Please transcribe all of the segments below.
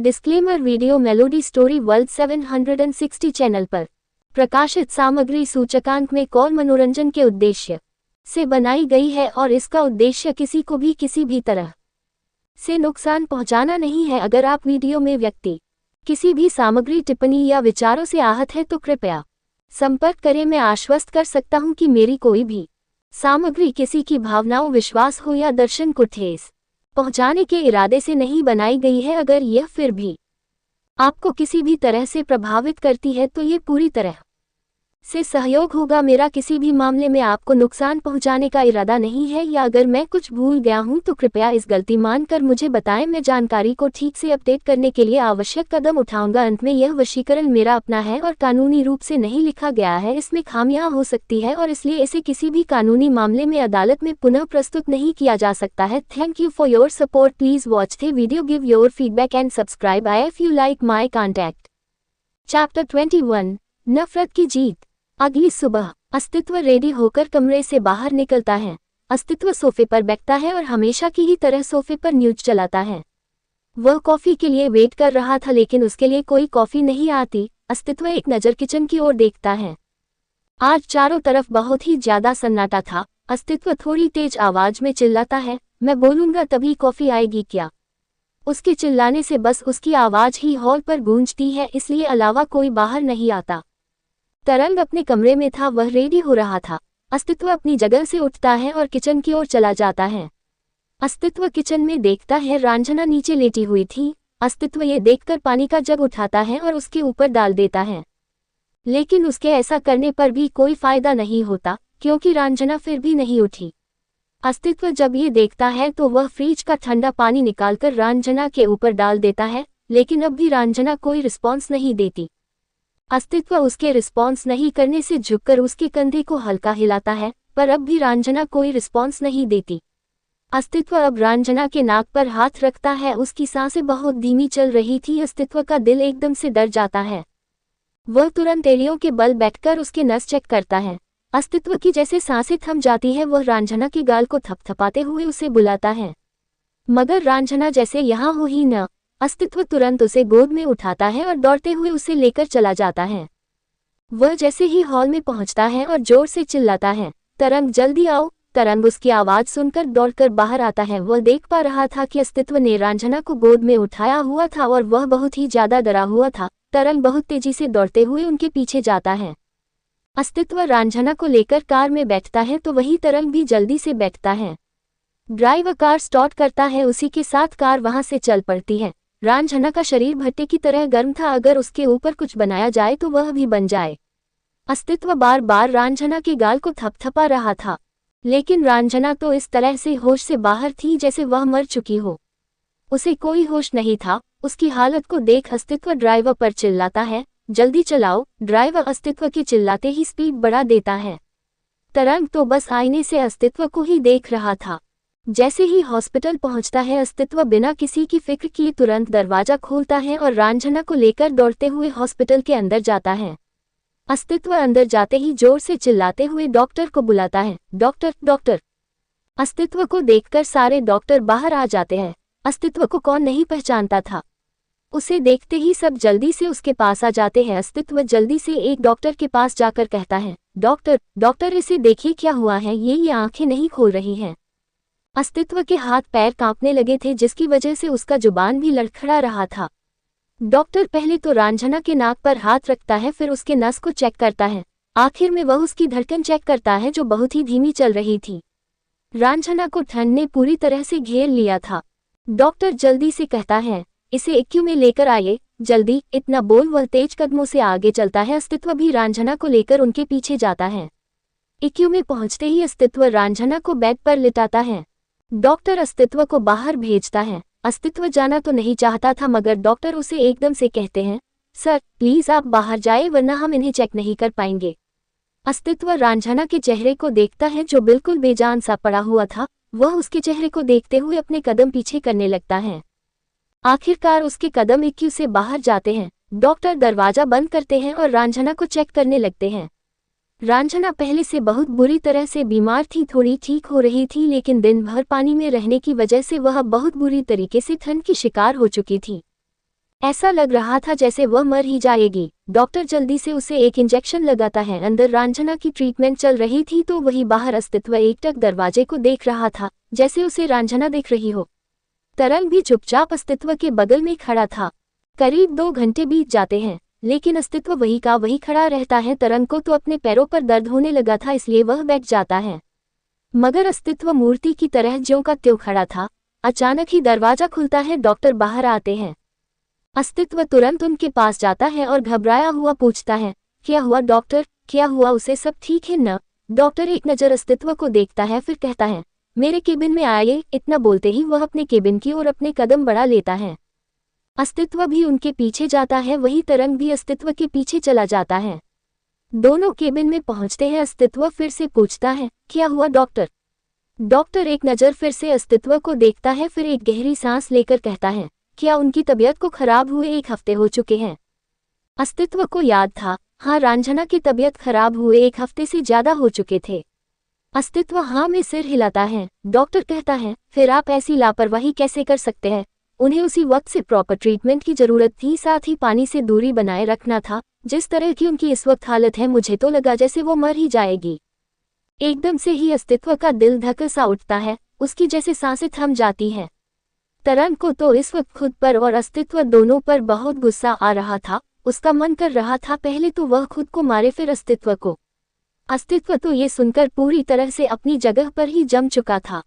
Disclaimer video melody story world 760 channel पर प्रकाशित सामग्री सूचकांक में कौन मनोरंजन के उद्देश्य से बनाई गई है और इसका उद्देश्य किसी को भी किसी भी तरह से नुकसान पहुंचाना नहीं है। अगर आप वीडियो में व्यक्ति किसी भी सामग्री टिप्पणी या विचारों से आहत है तो कृपया संपर्क करें। मैं आश्वस्त कर सकता हूं कि मेरी कोई भी सामग्री किसी की भावनाओं, विश्वास हो या दर्शन को ठेस पहुंचाने के इरादे से नहीं बनाई गई है। अगर यह फिर भी आपको किसी भी तरह से प्रभावित करती है तो ये पूरी तरह से सहयोग होगा। मेरा किसी भी मामले में आपको नुकसान पहुंचाने का इरादा नहीं है, या अगर मैं कुछ भूल गया हूं तो कृपया इस गलती मानकर मुझे बताएं। मैं जानकारी को ठीक से अपडेट करने के लिए आवश्यक कदम उठाऊंगा। अंत में यह वशीकरण मेरा अपना है और कानूनी रूप से नहीं लिखा गया है। इसमें खामियां हो सकती है और इसलिए इसे किसी भी कानूनी मामले में अदालत में पुनः प्रस्तुत नहीं किया जा सकता है। Thank you for your support. Please watch the video, give your feedback and subscribe I if you like my contact. Chapter 21 नफरत की जीत। अगली सुबह अस्तित्व रेडी होकर कमरे से बाहर निकलता है। अस्तित्व सोफे पर बैठता है और हमेशा की ही तरह सोफे पर न्यूज चलाता है। वह कॉफी के लिए वेट कर रहा था लेकिन उसके लिए कोई कॉफी नहीं आती। अस्तित्व एक नज़र किचन की ओर देखता है। आज चारों तरफ बहुत ही ज्यादा सन्नाटा था। अस्तित्व थोड़ी तेज आवाज में चिल्लाता है, मैं बोलूंगा तभी कॉफी आएगी क्या? उसके चिल्लाने से बस उसकी आवाज ही हॉल पर गूंजती है, इसलिए अलावा कोई बाहर नहीं आता। तरंग अपने कमरे में था, वह रेडी हो रहा था। अस्तित्व अपनी जगह से उठता है और किचन की ओर चला जाता है। अस्तित्व किचन में देखता है रांझना नीचे लेटी हुई थी। अस्तित्व ये देखकर पानी का जग उठाता है और उसके ऊपर डाल देता है, लेकिन उसके ऐसा करने पर भी कोई फायदा नहीं होता क्योंकि रांझना फिर भी नहीं उठी। अस्तित्व जब ये देखता है तो वह फ्रिज का ठंडा पानी निकालकर रांझना के ऊपर डाल देता है, लेकिन अब भी रांझना कोई रिस्पॉन्स नहीं देती। अस्तित्व उसके रिस्पॉन्स नहीं करने से झुककर उसके कंधे को हल्का हिलाता है, पर अब भी रांझना कोई रिस्पॉन्स नहीं देती। अस्तित्व अब रांझना के नाक पर हाथ रखता है। उसकी सांसें बहुत धीमी चल रही थी। अस्तित्व का दिल एकदम से डर जाता है। वह तुरंत एड़ियों के बल बैठकर उसके नस चेक करता है। अस्तित्व की जैसे सांसें थम जाती है। वह रांझना के गाल को थपथपाते हुए उसे बुलाता है, मगर रांझना जैसे यहाँ हो ही न। अस्तित्व तुरंत उसे गोद में उठाता है और दौड़ते हुए उसे लेकर चला जाता है। वह जैसे ही हॉल में पहुंचता है और जोर से चिल्लाता है, तरंग जल्दी आओ। तरंग उसकी आवाज सुनकर दौड़कर बाहर आता है। वह देख पा रहा था कि अस्तित्व ने रांझना को गोद में उठाया हुआ था और वह बहुत ही ज्यादा डरा हुआ था। तरंग बहुत तेजी से दौड़ते हुए उनके पीछे जाता है। अस्तित्व रांझना को लेकर कार में बैठता है तो वही तरंग भी जल्दी से बैठता है। ड्राइवर कार स्टार्ट करता है, उसी के साथ कार वहां से चल पड़ती है। रांझना का शरीर भट्टे की तरह गर्म था, अगर उसके ऊपर कुछ बनाया जाए तो वह भी बन जाए। अस्तित्व बार बार रांझना के गाल को थपथपा रहा था, लेकिन रांझना तो इस तरह से होश से बाहर थी जैसे वह मर चुकी हो। उसे कोई होश नहीं था। उसकी हालत को देख अस्तित्व ड्राइवर पर चिल्लाता है, जल्दी चलाओ। ड्राइवर अस्तित्व के चिल्लाते ही स्पीड बढ़ा देता है। तरंग तो बस आईने से अस्तित्व को ही देख रहा था। जैसे ही हॉस्पिटल पहुंचता है, अस्तित्व बिना किसी की फिक्र किए तुरंत दरवाजा खोलता है और रांझना को लेकर दौड़ते हुए हॉस्पिटल के अंदर जाता है। अस्तित्व अंदर जाते ही जोर से चिल्लाते हुए डॉक्टर को बुलाता है, डॉक्टर डॉक्टर। अस्तित्व को देखकर सारे डॉक्टर बाहर आ जाते हैं। अस्तित्व को कौन नहीं पहचानता था। उसे देखते ही सब जल्दी से उसके पास आ जाते हैं। अस्तित्व जल्दी से एक डॉक्टर के पास जाकर कहता है, डॉक्टर डॉक्टर इसे देखिए क्या हुआ है, ये आंखें नहीं खोल रही हैं। अस्तित्व के हाथ पैर कांपने लगे थे जिसकी वजह से उसका जुबान भी लड़खड़ा रहा था। डॉक्टर पहले तो रांझना के नाक पर हाथ रखता है, फिर उसके नस को चेक करता है। आखिर में वह उसकी धड़कन चेक करता है जो बहुत ही धीमी चल रही थी। रांझना को ठंड ने पूरी तरह से घेर लिया था। डॉक्टर जल्दी से कहता है, इसे एक्यू में लेकर आइए जल्दी। इतना बोल वह तेज कदमों से आगे चलता है। अस्तित्व भी रांझना को लेकर उनके पीछे जाता है। एक्यू में पहुंचते ही अस्तित्व रांझना को बेड पर लिटाता है। डॉक्टर अस्तित्व को बाहर भेजता है। अस्तित्व जाना तो नहीं चाहता था, मगर डॉक्टर उसे एकदम से कहते हैं, सर प्लीज आप बाहर जाए वरना हम इन्हें चेक नहीं कर पाएंगे। अस्तित्व रांझना के चेहरे को देखता है जो बिल्कुल बेजान सा पड़ा हुआ था। वह उसके चेहरे को देखते हुए अपने कदम पीछे करने लगता है। आखिरकार उसके कदम एक्यू से बाहर जाते हैं। डॉक्टर दरवाजा बंद करते हैं और रांझना को चेक करने लगते हैं। रांझना पहले से बहुत बुरी तरह से बीमार थी। थोड़ी ठीक हो रही थी, लेकिन दिन भर पानी में रहने की वजह से वह बहुत बुरी तरीके से ठंड की शिकार हो चुकी थी। ऐसा लग रहा था जैसे वह मर ही जाएगी। डॉक्टर जल्दी से उसे एक इंजेक्शन लगाता है। अंदर रंजना की ट्रीटमेंट चल रही थी तो वही बाहर अस्तित्व एकटक दरवाजे को देख रहा था, जैसे उसे रंजना देख रही हो। तरंग भी चुपचाप अस्तित्व के बगल में खड़ा था। करीब 2 घंटे बीत जाते हैं, लेकिन अस्तित्व वही का वही खड़ा रहता है। तरंग को तो अपने पैरों पर दर्द होने लगा था, इसलिए वह बैठ जाता है, मगर अस्तित्व मूर्ति की तरह ज्यों का त्यों खड़ा था। अचानक ही दरवाजा खुलता है, डॉक्टर बाहर आते हैं। अस्तित्व तुरंत उनके पास जाता है और घबराया हुआ पूछता है, क्या हुआ डॉक्टर, क्या हुआ उसे, सब ठीक है न? डॉक्टर एक नज़र अस्तित्व को देखता है, फिर कहता है, मेरे केबिन में आइए। इतना बोलते ही वह अपने केबिन की ओर अपने कदम बढ़ा लेता है। अस्तित्व भी उनके पीछे जाता है, वही तरंग भी अस्तित्व के पीछे चला जाता है। दोनों केबिन में पहुंचते हैं। अस्तित्व फिर से पूछता है, क्या हुआ डॉक्टर? डॉक्टर एक नज़र फिर से अस्तित्व को देखता है, फिर एक गहरी सांस लेकर कहता है, क्या उनकी तबीयत को खराब हुए 1 हफ्ते हो चुके हैं? अस्तित्व को याद था, हाँ, रंजना की तबीयत खराब हुए 1 हफ्ते से ज्यादा हो चुके थे। अस्तित्व हाँ में सिर हिलाता है। डॉक्टर कहता है, फिर आप ऐसी लापरवाही कैसे कर सकते हैं? उन्हें उसी वक्त से प्रॉपर ट्रीटमेंट की जरूरत थी, साथ ही पानी से दूरी बनाए रखना था। जिस तरह की उनकी इस वक्त हालत है, मुझे तो लगा जैसे वो मर ही जाएगी। एकदम से ही अस्तित्व का दिल धक सा उठता है, उसकी जैसे सांसें थम जाती हैं। तरंग को तो इस वक्त खुद पर और अस्तित्व दोनों पर बहुत गुस्सा आ रहा था। उसका मन कर रहा था पहले तो वह खुद को मारे, फिर अस्तित्व को। अस्तित्व तो ये सुनकर पूरी तरह से अपनी जगह पर ही जम चुका था।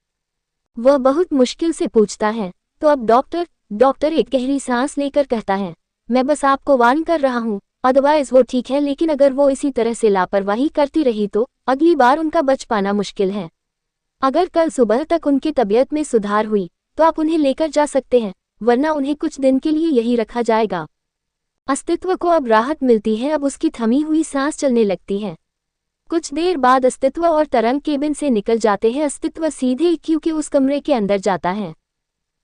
वह बहुत मुश्किल से पूछता है, तो अब डॉक्टर? डॉक्टर एक गहरी सांस लेकर कहता है, मैं बस आपको वार्न कर रहा हूँ, अदरवाइज वो ठीक है, लेकिन अगर वो इसी तरह से लापरवाही करती रही तो अगली बार उनका बच पाना मुश्किल है। अगर कल सुबह तक उनकी तबीयत में सुधार हुई तो आप उन्हें लेकर जा सकते हैं, वरना उन्हें कुछ दिन के लिए यही रखा जाएगा। अस्तित्व को अब राहत मिलती है, अब उसकी थमी हुई सांस चलने लगती है। कुछ देर बाद अस्तित्व और तरंग केबिन से निकल जाते हैं। अस्तित्व सीधे क्योंकि उस कमरे के अंदर जाता है।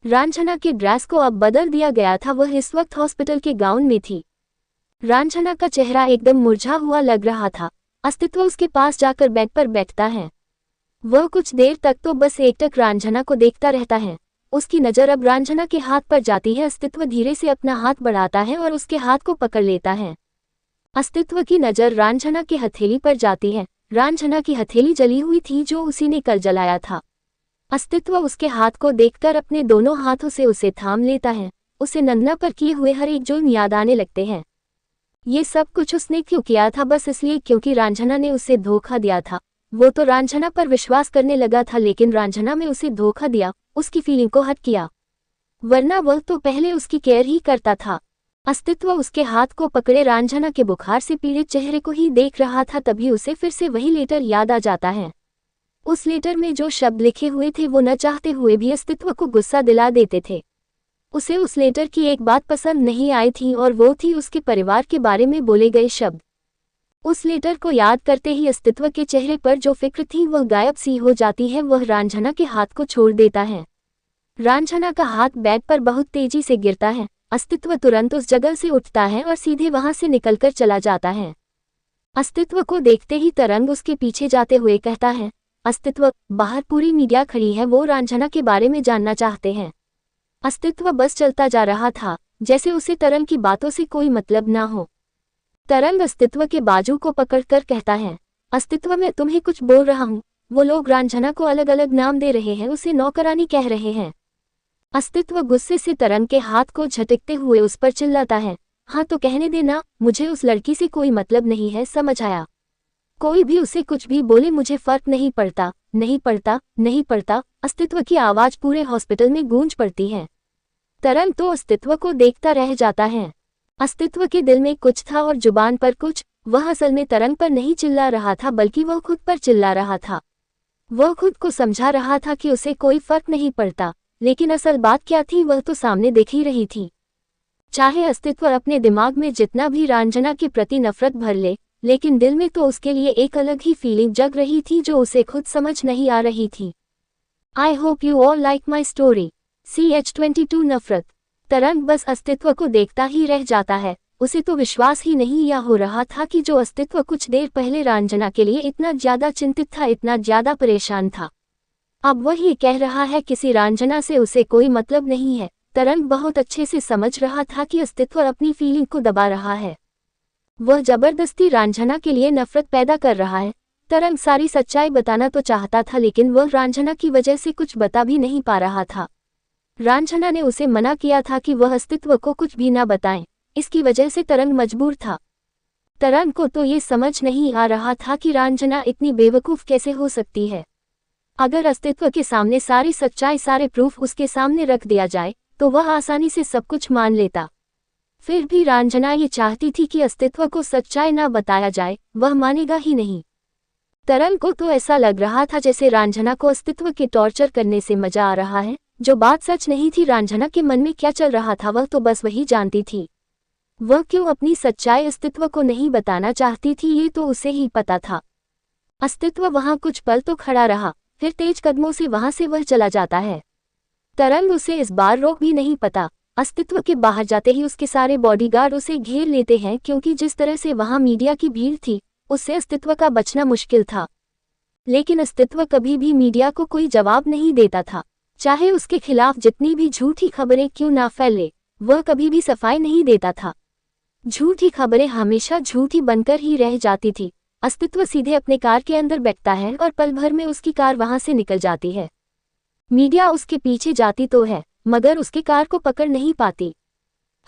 रंजना के ड्रेस को अब बदल दिया गया था, वह इस वक्त हॉस्पिटल के गाउन में थी। रंजना का चेहरा एकदम मुरझा हुआ लग रहा था। अस्तित्व उसके पास जाकर बेड पर बैठता है। वह कुछ देर तक तो बस एकटक रंजना को देखता रहता है। उसकी नज़र अब रंजना के हाथ पर जाती है। अस्तित्व धीरे से अपना हाथ बढ़ाता है और उसके हाथ को पकड़ लेता है। अस्तित्व की नज़र रंजना की हथेली पर जाती है। रंजना की हथेली जली हुई थी, जो उसी ने कल जलाया था। अस्तित्व उसके हाथ को देखकर अपने दोनों हाथों से उसे थाम लेता है। उसे नन्ना पर किए हुए हर एक जुल्म याद आने लगते हैं। ये सब कुछ उसने क्यों किया था? बस इसलिए क्योंकि रंजना ने उसे धोखा दिया था। वो तो रंजना पर विश्वास करने लगा था, लेकिन रंजना में उसे धोखा दिया, उसकी फीलिंग को हर्ट किया, वरना वह तो पहले उसकी केयर ही करता था। अस्तित्व उसके हाथ को पकड़े रंजना के बुखार से पीड़ित चेहरे को ही देख रहा था, तभी उसे फिर से वही लेटर याद आ जाता है। उस लेटर में जो शब्द लिखे हुए थे वो न चाहते हुए भी अस्तित्व को गुस्सा दिला देते थे। उसे उस लेटर की एक बात पसंद नहीं आई थी, और वो थी उसके परिवार के बारे में बोले गए शब्द। उस लेटर को याद करते ही अस्तित्व के चेहरे पर जो फिक्र थी वह गायब सी हो जाती है। वह रंजना के हाथ को छोड़ देता है। रंजना का हाथ बेड पर बहुत तेजी से गिरता है। अस्तित्व तुरंत उस जगह से उठता है और सीधे वहां से निकलकर चला जाता है। अस्तित्व को देखते ही तरंग उसके पीछे जाते हुए कहता है, अस्तित्व, बाहर पूरी मीडिया खड़ी है, वो रंजना के बारे में जानना चाहते हैं। अस्तित्व बस चलता जा रहा था, जैसे उसे तरंग की बातों से कोई मतलब ना हो। तरंग अस्तित्व के बाजू को पकड़कर कहता है, अस्तित्व, मैं तुम्हें कुछ बोल रहा हूँ। वो लोग रंजना को अलग अलग नाम दे रहे हैं, उसे नौकरानी कह रहे हैं। अस्तित्व गुस्से से तरंग के हाथ को झटकते हुए उस पर चिल्लाता है, हाँ तो कहने देना, मुझे उस लड़की से कोई मतलब नहीं है, समझ आया? कोई भी उसे कुछ भी बोले, मुझे फर्क नहीं पड़ता, नहीं पड़ता, नहीं पड़ता। अस्तित्व की आवाज पूरे हॉस्पिटल में गूंज पड़ती है। तरंग तो अस्तित्व को देखता रह जाता है। अस्तित्व के दिल में कुछ था और जुबान पर कुछ। वह असल में तरंग पर नहीं चिल्ला रहा था, बल्कि वह खुद पर चिल्ला रहा था। वह खुद को समझा रहा था कि उसे कोई फर्क नहीं पड़ता, लेकिन असल बात क्या थी वह तो सामने दिख ही रही थी। चाहे अस्तित्व अपने दिमाग में जितना भी रंजना के प्रति नफरत भर ले, लेकिन दिल में तो उसके लिए एक अलग ही फीलिंग जग रही थी जो उसे खुद समझ नहीं आ रही थी। I hope you all like my story. CH22 नफरत। तरंग बस अस्तित्व को देखता ही रह जाता है। उसे तो विश्वास ही नहीं या हो रहा था कि जो अस्तित्व कुछ देर पहले रंजना के लिए इतना ज्यादा चिंतित था, इतना ज्यादा परेशान था, अब वह ये कह रहा है किसी रंजना से उसे कोई मतलब नहीं है। तरंग बहुत अच्छे से समझ रहा था कि अस्तित्व अपनी फीलिंग को दबा रहा है। वह जबरदस्ती रांझना के लिए नफरत पैदा कर रहा है। तरंग सारी सच्चाई बताना तो चाहता था, लेकिन वह रांझना की वजह से कुछ बता भी नहीं पा रहा था। रांझना ने उसे मना किया था कि वह अस्तित्व को कुछ भी ना बताएं, इसकी वजह से तरंग मजबूर था। तरंग को तो ये समझ नहीं आ रहा था कि रांझना इतनी बेवकूफ़ कैसे हो सकती है। अगर अस्तित्व के सामने सारी सच्चाई, सारे प्रूफ उसके सामने रख दिया जाए तो वह आसानी से सब कुछ मान लेता। फिर भी रांझना ये चाहती थी कि अस्तित्व को सच्चाई ना बताया जाए, वह मानेगा ही नहीं। तरंग को तो ऐसा लग रहा था जैसे रांझना को अस्तित्व के टॉर्चर करने से मजा आ रहा है। जो बात सच नहीं थी, रांझना के मन में क्या चल रहा था वह तो बस वही जानती थी। वह क्यों अपनी सच्चाई अस्तित्व को नहीं बताना चाहती थी ये तो उसे ही पता था। अस्तित्व वहां कुछ पल तो खड़ा रहा, फिर तेज कदमों से वहां से वह चला जाता है। तरंग उसे इस बार रोक भी नहीं पाता। अस्तित्व के बाहर जाते ही उसके सारे बॉडीगार्ड उसे घेर लेते हैं, क्योंकि जिस तरह से वहां मीडिया की भीड़ थी उससे अस्तित्व का बचना मुश्किल था। लेकिन अस्तित्व कभी भी मीडिया को कोई जवाब नहीं देता था। चाहे उसके खिलाफ जितनी भी झूठी खबरें क्यों ना फैले, वह कभी भी सफाई नहीं देता था। झूठी खबरें हमेशा झूठी बनकर ही रह जाती थी। अस्तित्व सीधे अपने कार के अंदर बैठता है और पल भर में उसकी कार वहां से निकल जाती है। मीडिया उसके पीछे जाती तो है, मगर उसके कार को पकड़ नहीं पाती।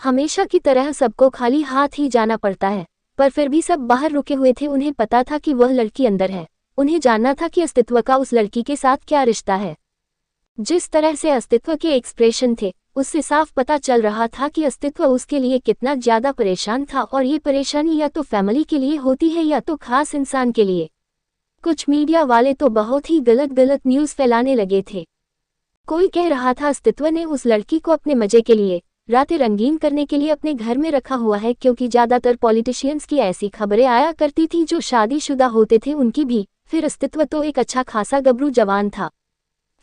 हमेशा की तरह सबको खाली हाथ ही जाना पड़ता है, पर फिर भी सब बाहर रुके हुए थे। उन्हें पता था कि वह लड़की अंदर है। उन्हें जानना था कि अस्तित्व का उस लड़की के साथ क्या रिश्ता है। जिस तरह से अस्तित्व के एक्सप्रेशन थे, उससे साफ पता चल रहा था कि अस्तित्व उसके लिए कितना ज्यादा परेशान था, और ये परेशानी या तो फैमिली के लिए होती है या तो खास इंसान के लिए। कुछ मीडिया वाले तो बहुत ही गलत गलत न्यूज़ फैलाने लगे थे। कोई कह रहा था अस्तित्व ने उस लड़की को अपने मजे के लिए, रातें रंगीन करने के लिए अपने घर में रखा हुआ है, क्योंकि ज्यादातर पॉलिटिशियंस की ऐसी खबरें आया करती थी जो शादीशुदा होते थे उनकी भी। फिर अस्तित्व तो एक अच्छा खासा गबरू जवान था,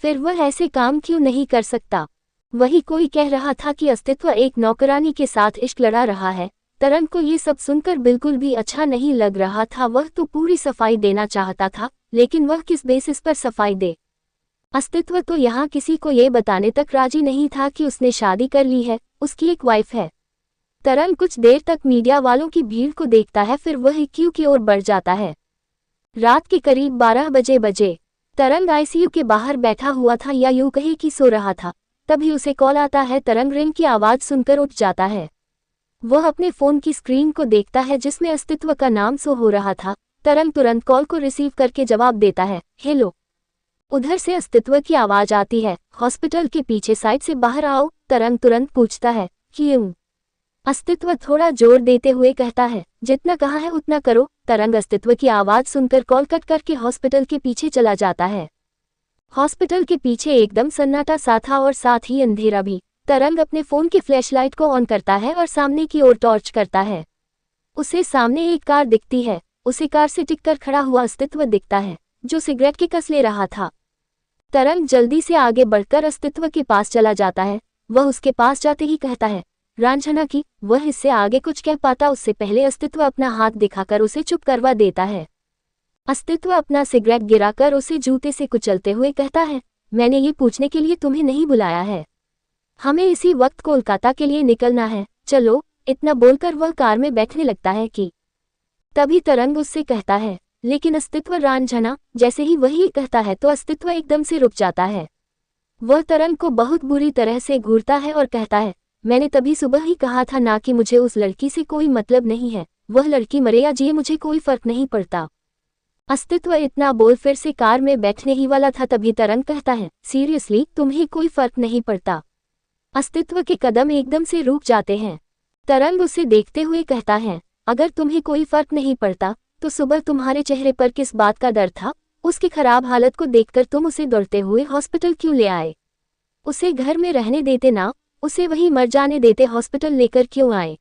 फिर वह ऐसे काम क्यों नहीं कर सकता। वही कोई कह रहा था कि अस्तित्व एक नौकरानी के साथ इश्क लड़ा रहा है। तरंग को ये सब सुनकर बिल्कुल भी अच्छा नहीं लग रहा था। वह तो पूरी सफाई देना चाहता था, लेकिन वह किस बेसिस पर सफाई दे। अस्तित्व तो यहाँ किसी को ये बताने तक राजी नहीं था कि उसने शादी कर ली है, उसकी एक वाइफ है। तरंग कुछ देर तक मीडिया वालों की भीड़ को देखता है, फिर वह क्यू की ओर बढ़ जाता है। रात के करीब 12 बजे तरंग आईसीयू के बाहर बैठा हुआ था, या यूं कहे कि सो रहा था। तभी उसे कॉल आता है। तरंग रिंग की आवाज सुनकर उठ जाता है। वह अपने फोन की स्क्रीन को देखता है जिसमें अस्तित्व का नाम शो हो रहा था। तरंग तुरंत कॉल को रिसीव करके जवाब देता है, हेलो। उधर से अस्तित्व की आवाज आती है, हॉस्पिटल के पीछे साइड से बाहर आओ। तरंग तुरंत पूछता है, क्यों? अस्तित्व थोड़ा जोर देते हुए कहता है, जितना कहा है उतना करो। तरंग अस्तित्व की आवाज सुनकर कॉल कट करके हॉस्पिटल के पीछे चला जाता है। हॉस्पिटल के पीछे एकदम सन्नाटा सा था और साथ ही अंधेरा भी। तरंग अपने फोन की फ्लैशलाइट को ऑन करता है और सामने की ओर टॉर्च करता है। उसे सामने एक कार दिखती है। उसे कार से टिककर खड़ा हुआ अस्तित्व दिखता है, जो सिगरेट की कस ले रहा था। तरंग जल्दी से आगे बढ़कर अस्तित्व के पास चला जाता है। वह उसके पास जाते ही कहता है, रांझना की। वह इससे आगे कुछ कह पाता उससे पहले अस्तित्व अपना हाथ दिखाकर उसे चुप करवा देता है। अस्तित्व अपना सिगरेट गिराकर उसे जूते से कुचलते हुए कहता है, मैंने ये पूछने के लिए तुम्हें नहीं बुलाया है। हमें इसी वक्त कोलकाता के लिए निकलना है, चलो। इतना बोलकर वह कार में बैठने लगता है कि तभी तरंग उससे कहता है, लेकिन अस्तित्व रांझना। जैसे ही वही कहता है तो अस्तित्व एकदम से रुक जाता है। वह तरंग को बहुत बुरी तरह से घूरता है और कहता है, मैंने तभी सुबह ही कहा था ना कि मुझे उस लड़की से कोई मतलब नहीं है। वह लड़की मरे या जिए मुझे कोई फर्क नहीं पड़ता। अस्तित्व इतना बोल फिर से कार में बैठने ही वाला था, तभी तरंग कहता है, सीरियसली तुम्हें कोई फर्क नहीं पड़ता? अस्तित्व के कदम एकदम से रुक जाते हैं। तरंग उसे देखते हुए कहता है, अगर तुम्हें कोई फर्क नहीं पड़ता तो सुबह तुम्हारे चेहरे पर किस बात का डर था? उसकी खराब हालत को देखकर तुम उसे दौड़ते हुए हॉस्पिटल क्यों ले आए? उसे घर में रहने देते ना, उसे वहीं मर जाने देते, हॉस्पिटल लेकर क्यों आए?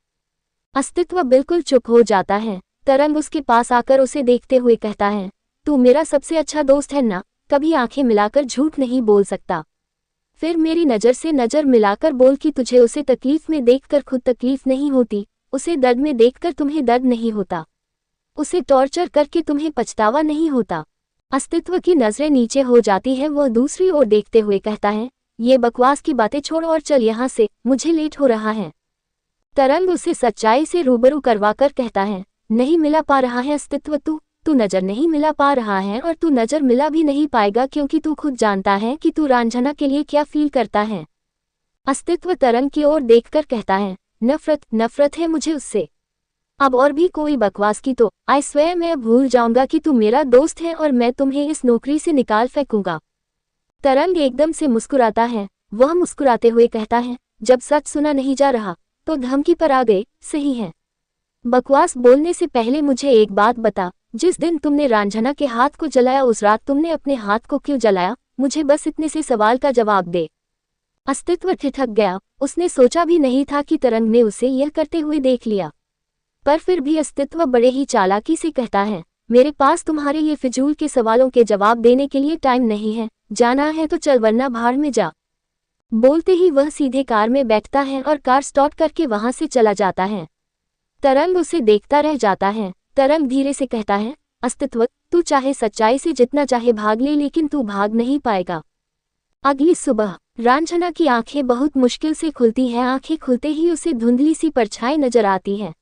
अस्तित्व बिल्कुल चुप हो जाता है। तरंग उसके पास आकर उसे देखते हुए कहता है, तू मेरा सबसे अच्छा दोस्त है ना, कभी आंखें मिलाकर झूठ नहीं बोल सकता। फिर मेरी नज़र से नज़र मिलाकर बोल कि तुझे उसे तकलीफ में देखकर खुद तकलीफ नहीं होती, उसे दर्द में देखकर तुम्हें दर्द नहीं होता, उसे टॉर्चर करके तुम्हें पछतावा नहीं होता। अस्तित्व की नजरें नीचे हो जाती है। वह दूसरी ओर देखते हुए कहता है, ये बकवास की बातें छोड़ और चल यहाँ से, मुझे लेट हो रहा है। तरंग उसे सच्चाई से रूबरू करवाकर कहता है, नहीं मिला पा रहा है अस्तित्व, तू नजर नहीं मिला पा रहा है और तू नजर मिला भी नहीं पाएगा क्योंकि तू खुद जानता है कि तू रांझना के लिए क्या फील करता है। अस्तित्व तरंग की ओर देखकर कहता है, नफरत है मुझे उससे। अब और भी कोई बकवास की तो आई स्वेयर मैं भूल जाऊंगा कि तू मेरा दोस्त है और मैं तुम्हें इस नौकरी से निकाल फेंकूंगा। तरंग एकदम से मुस्कुराता है। वह मुस्कुराते हुए कहता है, जब सच सुना नहीं जा रहा तो धमकी पर आ गए, सही है। बकवास बोलने से पहले मुझे एक बात बता, जिस दिन तुमने रांझना के हाथ को जलाया उस रात तुमने अपने हाथ को क्यों जलाया? मुझे बस इतने से सवाल का जवाब दे। अस्तित्व ठिठक गया। उसने सोचा भी नहीं था कि तरंग ने उसे यह करते हुए देख लिया, पर फिर भी अस्तित्व बड़े ही चालाकी से कहता है, मेरे पास तुम्हारे ये फिजूल के सवालों के जवाब देने के लिए टाइम नहीं है, जाना है तो चल वरना भाड़ में जा। बोलते ही वह सीधे कार में बैठता है और कार स्टार्ट करके वहां से चला जाता है। तरंग उसे देखता रह जाता है। तरंग धीरे से कहता है, अस्तित्व, तू चाहे सच्चाई से जितना चाहे भाग ले लेकिन तू भाग नहीं पाएगा। अगली सुबह रांझना की आंखें बहुत मुश्किल से खुलती हैं। आंखें खुलते ही उसे धुंधली सी परछाई नजर आती है।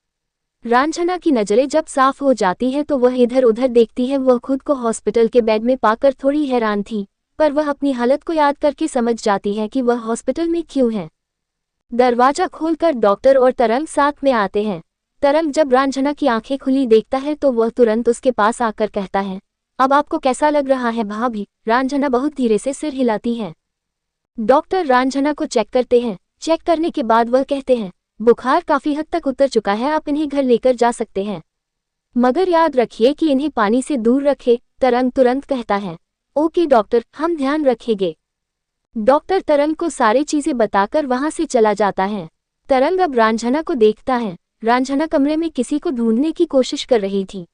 रांझना की नजरें जब साफ हो जाती है तो वह इधर उधर देखती है। वह खुद को हॉस्पिटल के बेड में पाकर थोड़ी हैरान थी, पर वह अपनी हालत को याद करके समझ जाती है कि वह हॉस्पिटल में क्यों है। दरवाजा खोलकर डॉक्टर और तरंग साथ में आते हैं। तरंग जब रांझना की आंखें खुली देखता है तो वह तुरंत उसके पास आकर कहता है, अब आपको कैसा लग रहा है भाभी? रांझना बहुत धीरे से सिर हिलाती है। डॉक्टर रांझना को चेक करते हैं। चेक करने के बाद वह कहते हैं, बुखार काफी हद तक उतर चुका है, आप इन्हें घर लेकर जा सकते हैं, मगर याद रखिए कि इन्हें पानी से दूर रखें। तरंग तुरंत कहता है, ओके डॉक्टर, हम ध्यान रखेंगे। डॉक्टर तरंग को सारी चीजें बताकर वहां से चला जाता है। तरंग अब रांझना को देखता है। रांझना कमरे में किसी को ढूंढने की कोशिश कर रही थी।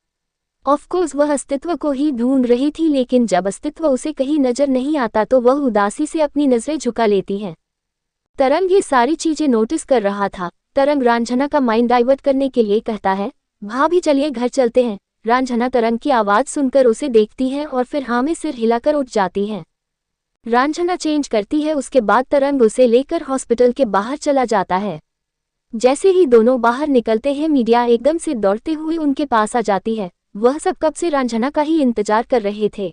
ऑफकोर्स वह अस्तित्व को ही ढूंढ रही थी, लेकिन जब अस्तित्व उसे कहीं नजर नहीं आता तो वह उदासी से अपनी नजरें झुका लेती है। तरंग ये सारी चीजें नोटिस कर रहा था। तरंग रांझना का माइंड डाइवर्ट करने के लिए कहता है, भाभी चलिए घर चलते हैं। रांझना तरंग की आवाज सुनकर उसे देखती है और फिर हाँ में सिर हिलाकर उठ जाती है। रांझना चेंज करती है। उसके बाद तरंग उसे लेकर हॉस्पिटल के बाहर चला जाता है। जैसे ही दोनों बाहर निकलते हैं मीडिया एकदम से दौड़ते हुए उनके पास आ जाती है। वह सब कब से रांझना का ही इंतजार कर रहे थे।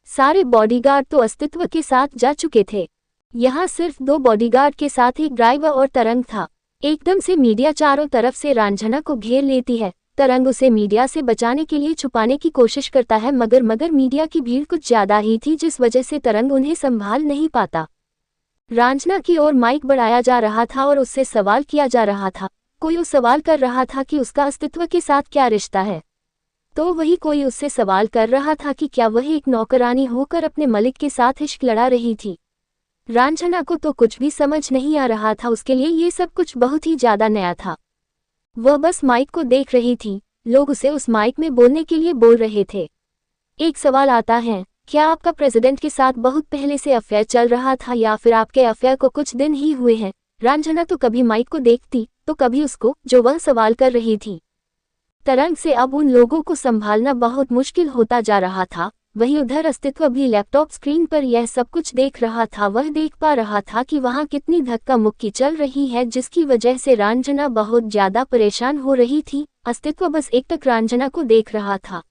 सारे बॉडीगार्ड तो अस्तित्व के साथ जा चुके थे। यहाँ सिर्फ 2 बॉडीगार्ड के साथ एक ड्राइवर और तरंग था। एकदम से मीडिया चारों तरफ से रांझना को घेर लेती है। तरंग उसे मीडिया से बचाने के लिए छुपाने की कोशिश करता है, मगर मीडिया की भीड़ कुछ ज्यादा ही थी जिस वजह से तरंग उन्हें संभाल नहीं पाता। रांझना की ओर माइक बढ़ाया जा रहा था और उससे सवाल किया जा रहा था। कोई उस सवाल कर रहा था कि उसका अस्तित्व के साथ क्या रिश्ता है, तो वही कोई उससे सवाल कर रहा था कि क्या वह एक नौकरानी होकर अपने मलिक के साथ इश्क लड़ा रही थी। रांझना को तो कुछ भी समझ नहीं आ रहा था। उसके लिए ये सब कुछ बहुत ही ज्यादा नया था। वह बस माइक को देख रही थी। लोग उसे उस माइक में बोलने के लिए बोल रहे थे। एक सवाल आता है, क्या आपका प्रेसिडेंट के साथ बहुत पहले से अफेयर चल रहा था या फिर आपके अफेयर को कुछ दिन ही हुए हैं? रांझना तो कभी माइक को देखती तो कभी उसको, जो वह सवाल कर रही थी। तरंग से अब उन लोगों को संभालना बहुत मुश्किल होता जा रहा था। वहीं उधर अस्तित्व भी लैपटॉप स्क्रीन पर यह सब कुछ देख रहा था। वह देख पा रहा था कि वहां कितनी धक्का मुक्की चल रही है, जिसकी वजह से रांझना बहुत ज्यादा परेशान हो रही थी। अस्तित्व बस एकटक रांझना को देख रहा था।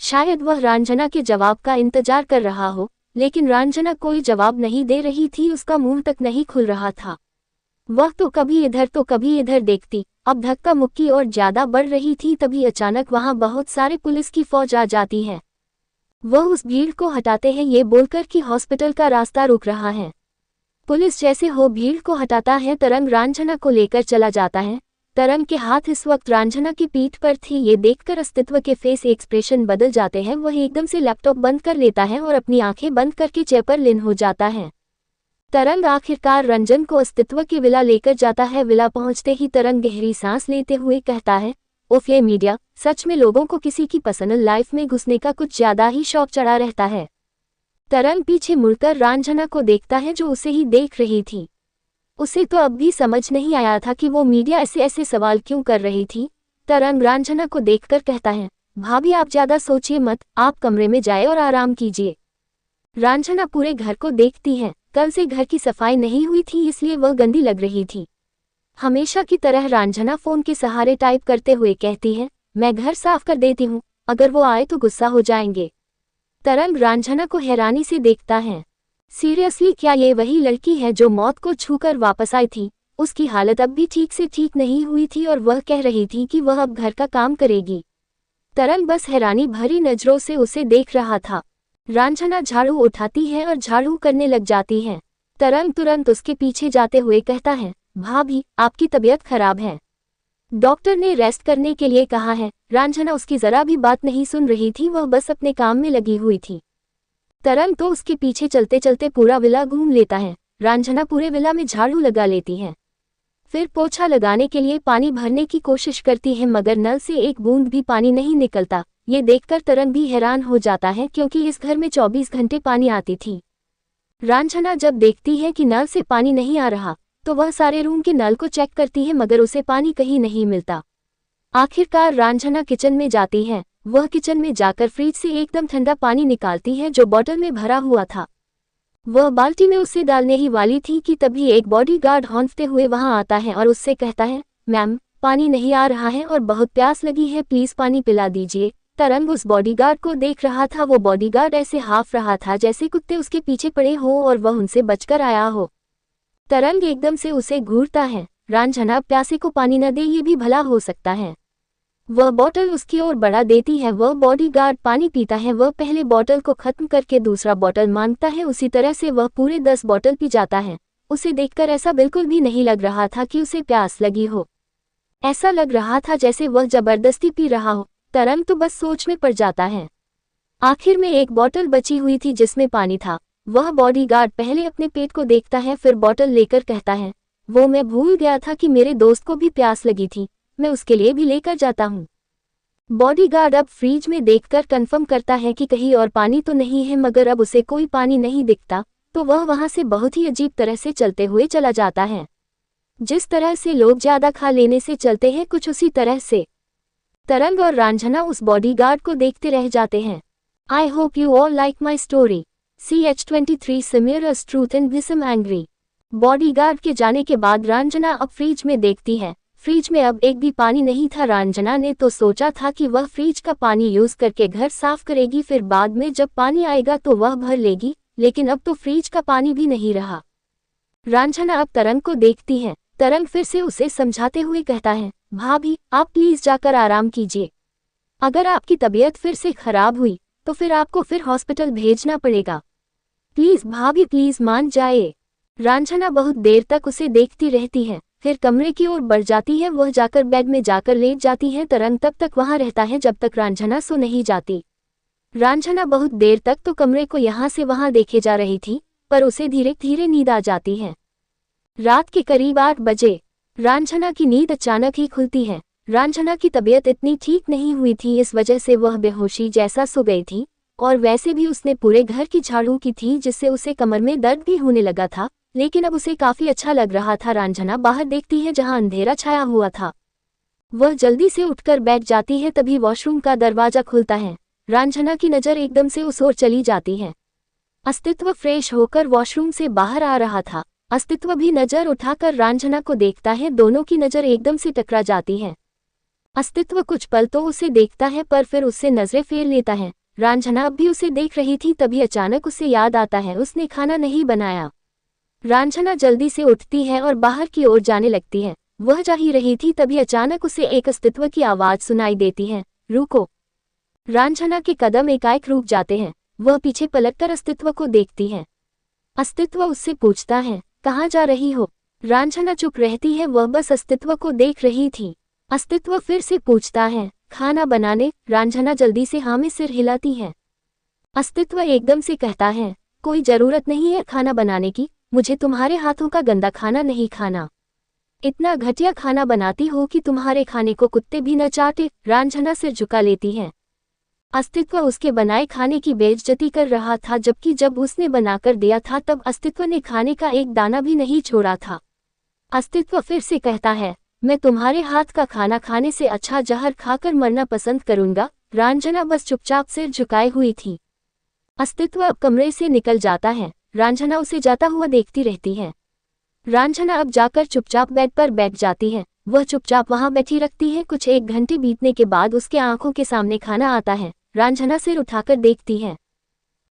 शायद वह रांझना के जवाब का इंतजार कर रहा हो, लेकिन रांझना कोई जवाब नहीं दे रही थी। उसका मुंह तक नहीं खुल रहा था। वह तो कभी इधर तो कभी इधर देखती। अब धक्का मुक्की और ज्यादा बढ़ रही थी। तभी अचानक वहां बहुत सारे पुलिस की फौज आ जाती है। वह उस भीड़ को हटाते हैं ये बोलकर कि हॉस्पिटल का रास्ता रुक रहा है। पुलिस जैसे हो भीड़ को हटाता है, तरंग रांझना को लेकर चला जाता है। तरंग के हाथ इस वक्त रांझना की पीठ पर थी। ये देखकर अस्तित्व के फेस एक्सप्रेशन बदल जाते हैं। वह एकदम से लैपटॉप बंद कर लेता है और अपनी आंखें बंद करके चेयर पर लीन हो जाता है। तरंग आखिरकार रंजन को अस्तित्व की विला लेकर जाता है। विला पहुंचते ही तरंग गहरी सांस लेते हुए कहता है, उफ, ये मीडिया सच में लोगों को किसी की पर्सनल लाइफ में घुसने का कुछ ज्यादा ही शौक चढ़ा रहता है। तरंग पीछे मुड़कर रांझना को देखता है जो उसे ही देख रही थी। उसे तो अब भी समझ नहीं आया था कि वो मीडिया ऐसे ऐसे सवाल क्यों कर रही थी। तरंग रांझना को देखकर कहता है, भाभी आप ज्यादा सोचिए मत, आप कमरे में जाए और आराम कीजिए। रांझना पूरे घर को देखती है। कल से घर की सफाई नहीं हुई थी इसलिए वह गंदी लग रही थी। हमेशा की तरह रंजना फोन के सहारे टाइप करते हुए कहती है, मैं घर साफ कर देती हूँ, अगर वो आए तो गुस्सा हो जाएंगे। तरंग रंजना को हैरानी से देखता है। सीरियसली क्या ये वही लड़की है जो मौत को छूकर वापस आई थी? उसकी हालत अब भी ठीक से ठीक नहीं हुई थी और वह कह रही थी कि वह अब घर का काम करेगी। तरंग बस हैरानी भरी नजरों से उसे देख रहा था। रंजना झाड़ू उठाती है और झाड़ू करने लग जाती है। तरंग तुरंत उसके पीछे जाते हुए कहता है, भाभी आपकी तबीयत खराब है, डॉक्टर ने रेस्ट करने के लिए कहा है। रंजना उसकी जरा भी बात नहीं सुन रही थी, वह बस अपने काम में लगी हुई थी। तरंग तो उसके पीछे चलते चलते पूरा विला घूम लेता है। रंजना पूरे विला में झाड़ू लगा लेती है, फिर पोछा लगाने के लिए पानी भरने की कोशिश करती है मगर नल से एक बूंद भी पानी नहीं निकलता। ये देखकर तरंग भी हैरान हो जाता है क्योंकि इस घर में 24 घंटे पानी आती थी। रंजना जब देखती है कि नल से पानी नहीं आ रहा तो वह सारे रूम के नल को चेक करती है मगर उसे पानी कहीं नहीं मिलता। आखिरकार रंजना किचन में जाती है। वह किचन में जाकर फ्रिज से एकदम ठंडा पानी निकालती है जो बोतल में भरा हुआ था। वह बाल्टी में उसे डालने ही वाली थी कि तभी एक बॉडीगार्ड हौंकते हुए वहां आता है और उससे कहता है, मैम पानी नहीं आ रहा है और बहुत प्यास लगी है, प्लीज पानी पिला दीजिए। तरंग उस बॉडीगार्ड को देख रहा था। वो बॉडीगार्ड ऐसे हाफ रहा था जैसे कुत्ते उसके पीछे पड़े हो और वह उनसे बचकर आया हो। तरंग एकदम से उसे घूरता है। रंजना प्यासे को पानी न दे ये भी भला हो सकता है। वह बोतल उसकी ओर बढ़ा देती है। वह बॉडीगार्ड पानी पीता है। वह पहले बोतल को खत्म करके दूसरा बोतल मांगता है। उसी तरह से वह पूरे 10 बोतल पी जाता है। उसे देखकर ऐसा बिल्कुल भी नहीं लग रहा था कि उसे प्यास लगी हो। ऐसा लग रहा था जैसे वह जबरदस्ती पी रहा हो। तरंग तो बस सोच में पड़ जाता है। आखिर में एक बोतल बची हुई थी जिसमें पानी था। वह बॉडीगार्ड पहले अपने पेट को देखता है फिर बोतल लेकर कहता है, वो मैं भूल गया था कि मेरे दोस्त को भी प्यास लगी थी, मैं उसके लिए भी लेकर जाता हूँ। बॉडीगार्ड अब फ्रिज में देखकर कंफर्म करता है कि कहीं और पानी तो नहीं है मगर अब उसे कोई पानी नहीं दिखता तो वह वहां से बहुत ही अजीब तरह से चलते हुए चला जाता है। जिस तरह से लोग ज्यादा खा लेने से चलते हैं कुछ उसी तरह से। तरंग और रंजना उस बॉडीगार्ड को देखते रह जाते हैं। I hope you all like my story. CH23 Samira's Truth and Blossom Angry। Bodyguard के जाने के बाद रंजना अब फ्रिज में देखती है। फ्रिज में अब एक भी पानी नहीं था। रंजना ने तो सोचा था कि वह फ्रिज का पानी यूज करके घर साफ करेगी, फिर बाद में जब पानी आएगा तो वह भर लेगी, लेकिन अब तो फ्रिज का पानी भी नहीं रहा। रंजना अब तरंग को देखती है। तरंग फिर से उसे समझाते हुए कहता है, भाभी आप प्लीज जाकर आराम कीजिए। अगर आपकी तबीयत फिर से खराब हुई तो फिर आपको फिर हॉस्पिटल भेजना पड़ेगा। प्लीज भाभी प्लीज मान जाए। रंजना बहुत देर तक उसे देखती रहती है, फिर कमरे की ओर बढ़ जाती है। वह जाकर बेड में जाकर लेट जाती है। तरंग तब तक वहां रहता है जब तक रंजना सो नहीं जाती। रंजना बहुत देर तक तो कमरे को यहाँ से वहां देखे जा रही थी पर उसे धीरे धीरे नींद आ जाती है। रात के करीब 8 बजे रंजना की नींद अचानक ही खुलती है। रंजना की तबीयत इतनी ठीक नहीं हुई थी, इस वजह से वह बेहोशी जैसा सो गई थी और वैसे भी उसने पूरे घर की झाड़ू की थी जिससे उसे कमर में दर्द भी होने लगा था, लेकिन अब उसे काफी अच्छा लग रहा था। रंजना बाहर देखती है जहां अंधेरा छाया हुआ था। वह जल्दी से उठकर बैठ जाती है, तभी वॉशरूम का दरवाजा खुलता है। रंजना की नज़र एकदम से उस ओर चली जाती है। अस्तित्व फ्रेश होकर वॉशरूम से बाहर आ रहा था। अस्तित्व भी नज़र उठाकर रंजना को देखता है। दोनों की नज़र एकदम से टकरा जाती है। अस्तित्व कुछ पल तो उसे देखता है पर फिर उससे नजरें फेर लेता है। रंजना अब भी उसे देख रही थी, तभी अचानक उसे याद आता है उसने खाना नहीं बनाया। रंजना जल्दी से उठती है और बाहर की ओर जाने लगती है। वह जा ही रही थी तभी अचानक उसे एक अस्तित्व की आवाज सुनाई देती है, रुको। रंजना के कदम एकाएक रुक जाते हैं। वह पीछे पलटकर अस्तित्व को देखती है। अस्तित्व उससे पूछता है, कहाँ जा रही हो? रंजना चुप रहती है, वह बस अस्तित्व को देख रही थी। अस्तित्व फिर से पूछता है, खाना बनाने? रंजना जल्दी से हाँ में सिर हिलाती है। अस्तित्व एकदम से कहता है, कोई जरूरत नहीं है खाना बनाने की, मुझे तुम्हारे हाथों का गंदा खाना नहीं खाना। इतना घटिया खाना बनाती हो कि तुम्हारे खाने को कुत्ते भी न चाटे। रंजना सिर झुका लेती है। अस्तित्व उसके बनाए खाने की बेइज्जती कर रहा था, जबकि जब उसने बनाकर दिया था तब अस्तित्व ने खाने का एक दाना भी नहीं छोड़ा था। अस्तित्व फिर से कहता है, मैं तुम्हारे हाथ का खाना खाने से अच्छा जहर खाकर मरना पसंद करूंगा। रंजना बस चुपचाप सिर झुकाए हुई थी। अस्तित्व अब कमरे से निकल जाता है। रांझना उसे जाता हुआ देखती रहती है। रांझना अब जाकर चुपचाप बेड पर बैठ जाती है। वह चुपचाप वहां बैठी रखती है। कुछ 1 घंटे बीतने के बाद उसके आंखों के सामने खाना आता है। रांझना सिर उठाकर देखती है,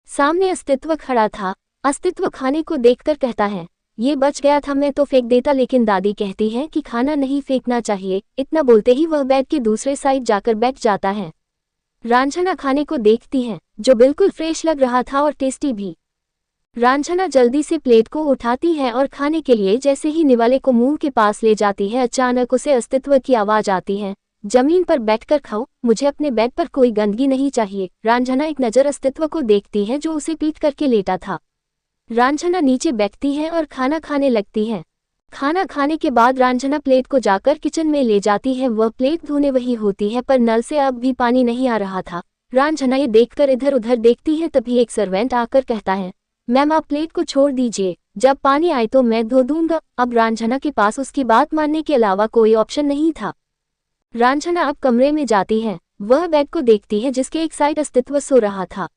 सामने अस्तित्व खड़ा था। अस्तित्व खाने को देखकर कहता है, ये बच गया था, मैं तो फेंक देता, लेकिन दादी कहती है कि खाना नहीं फेंकना चाहिए। इतना बोलते ही वह बेड के दूसरे साइड जाकर बैठ जाता है। रांझना खाने को देखती है, जो बिल्कुल फ्रेश लग रहा था और टेस्टी भी। रांझना जल्दी से प्लेट को उठाती है और खाने के लिए जैसे ही निवाले को मुंह के पास ले जाती है, अचानक उसे अस्तित्व की आवाज आती है, जमीन पर बैठकर खाओ, मुझे अपने बेड पर कोई गंदगी नहीं चाहिए। रांझना एक नज़र अस्तित्व को देखती है जो उसे पीट करके लेटा था। रांझना नीचे बैठती है और खाना खाने लगती है। खाना खाने के बाद रांझना प्लेट को जाकर किचन में ले जाती है। वह प्लेट धोने वही होती है, पर नल से अब भी पानी नहीं आ रहा था। रांझना ये देखकर इधर उधर देखती है, तभी एक सर्वेंट आकर कहता है, मैम आप प्लेट को छोड़ दीजिए, जब पानी आए तो मैं धो दूंगा। अब रांझना के पास उसकी बात मानने के अलावा कोई ऑप्शन नहीं था। रांझना अब कमरे में जाती है। वह बेड को देखती है जिसके एक साइड अस्तित्व सो रहा था।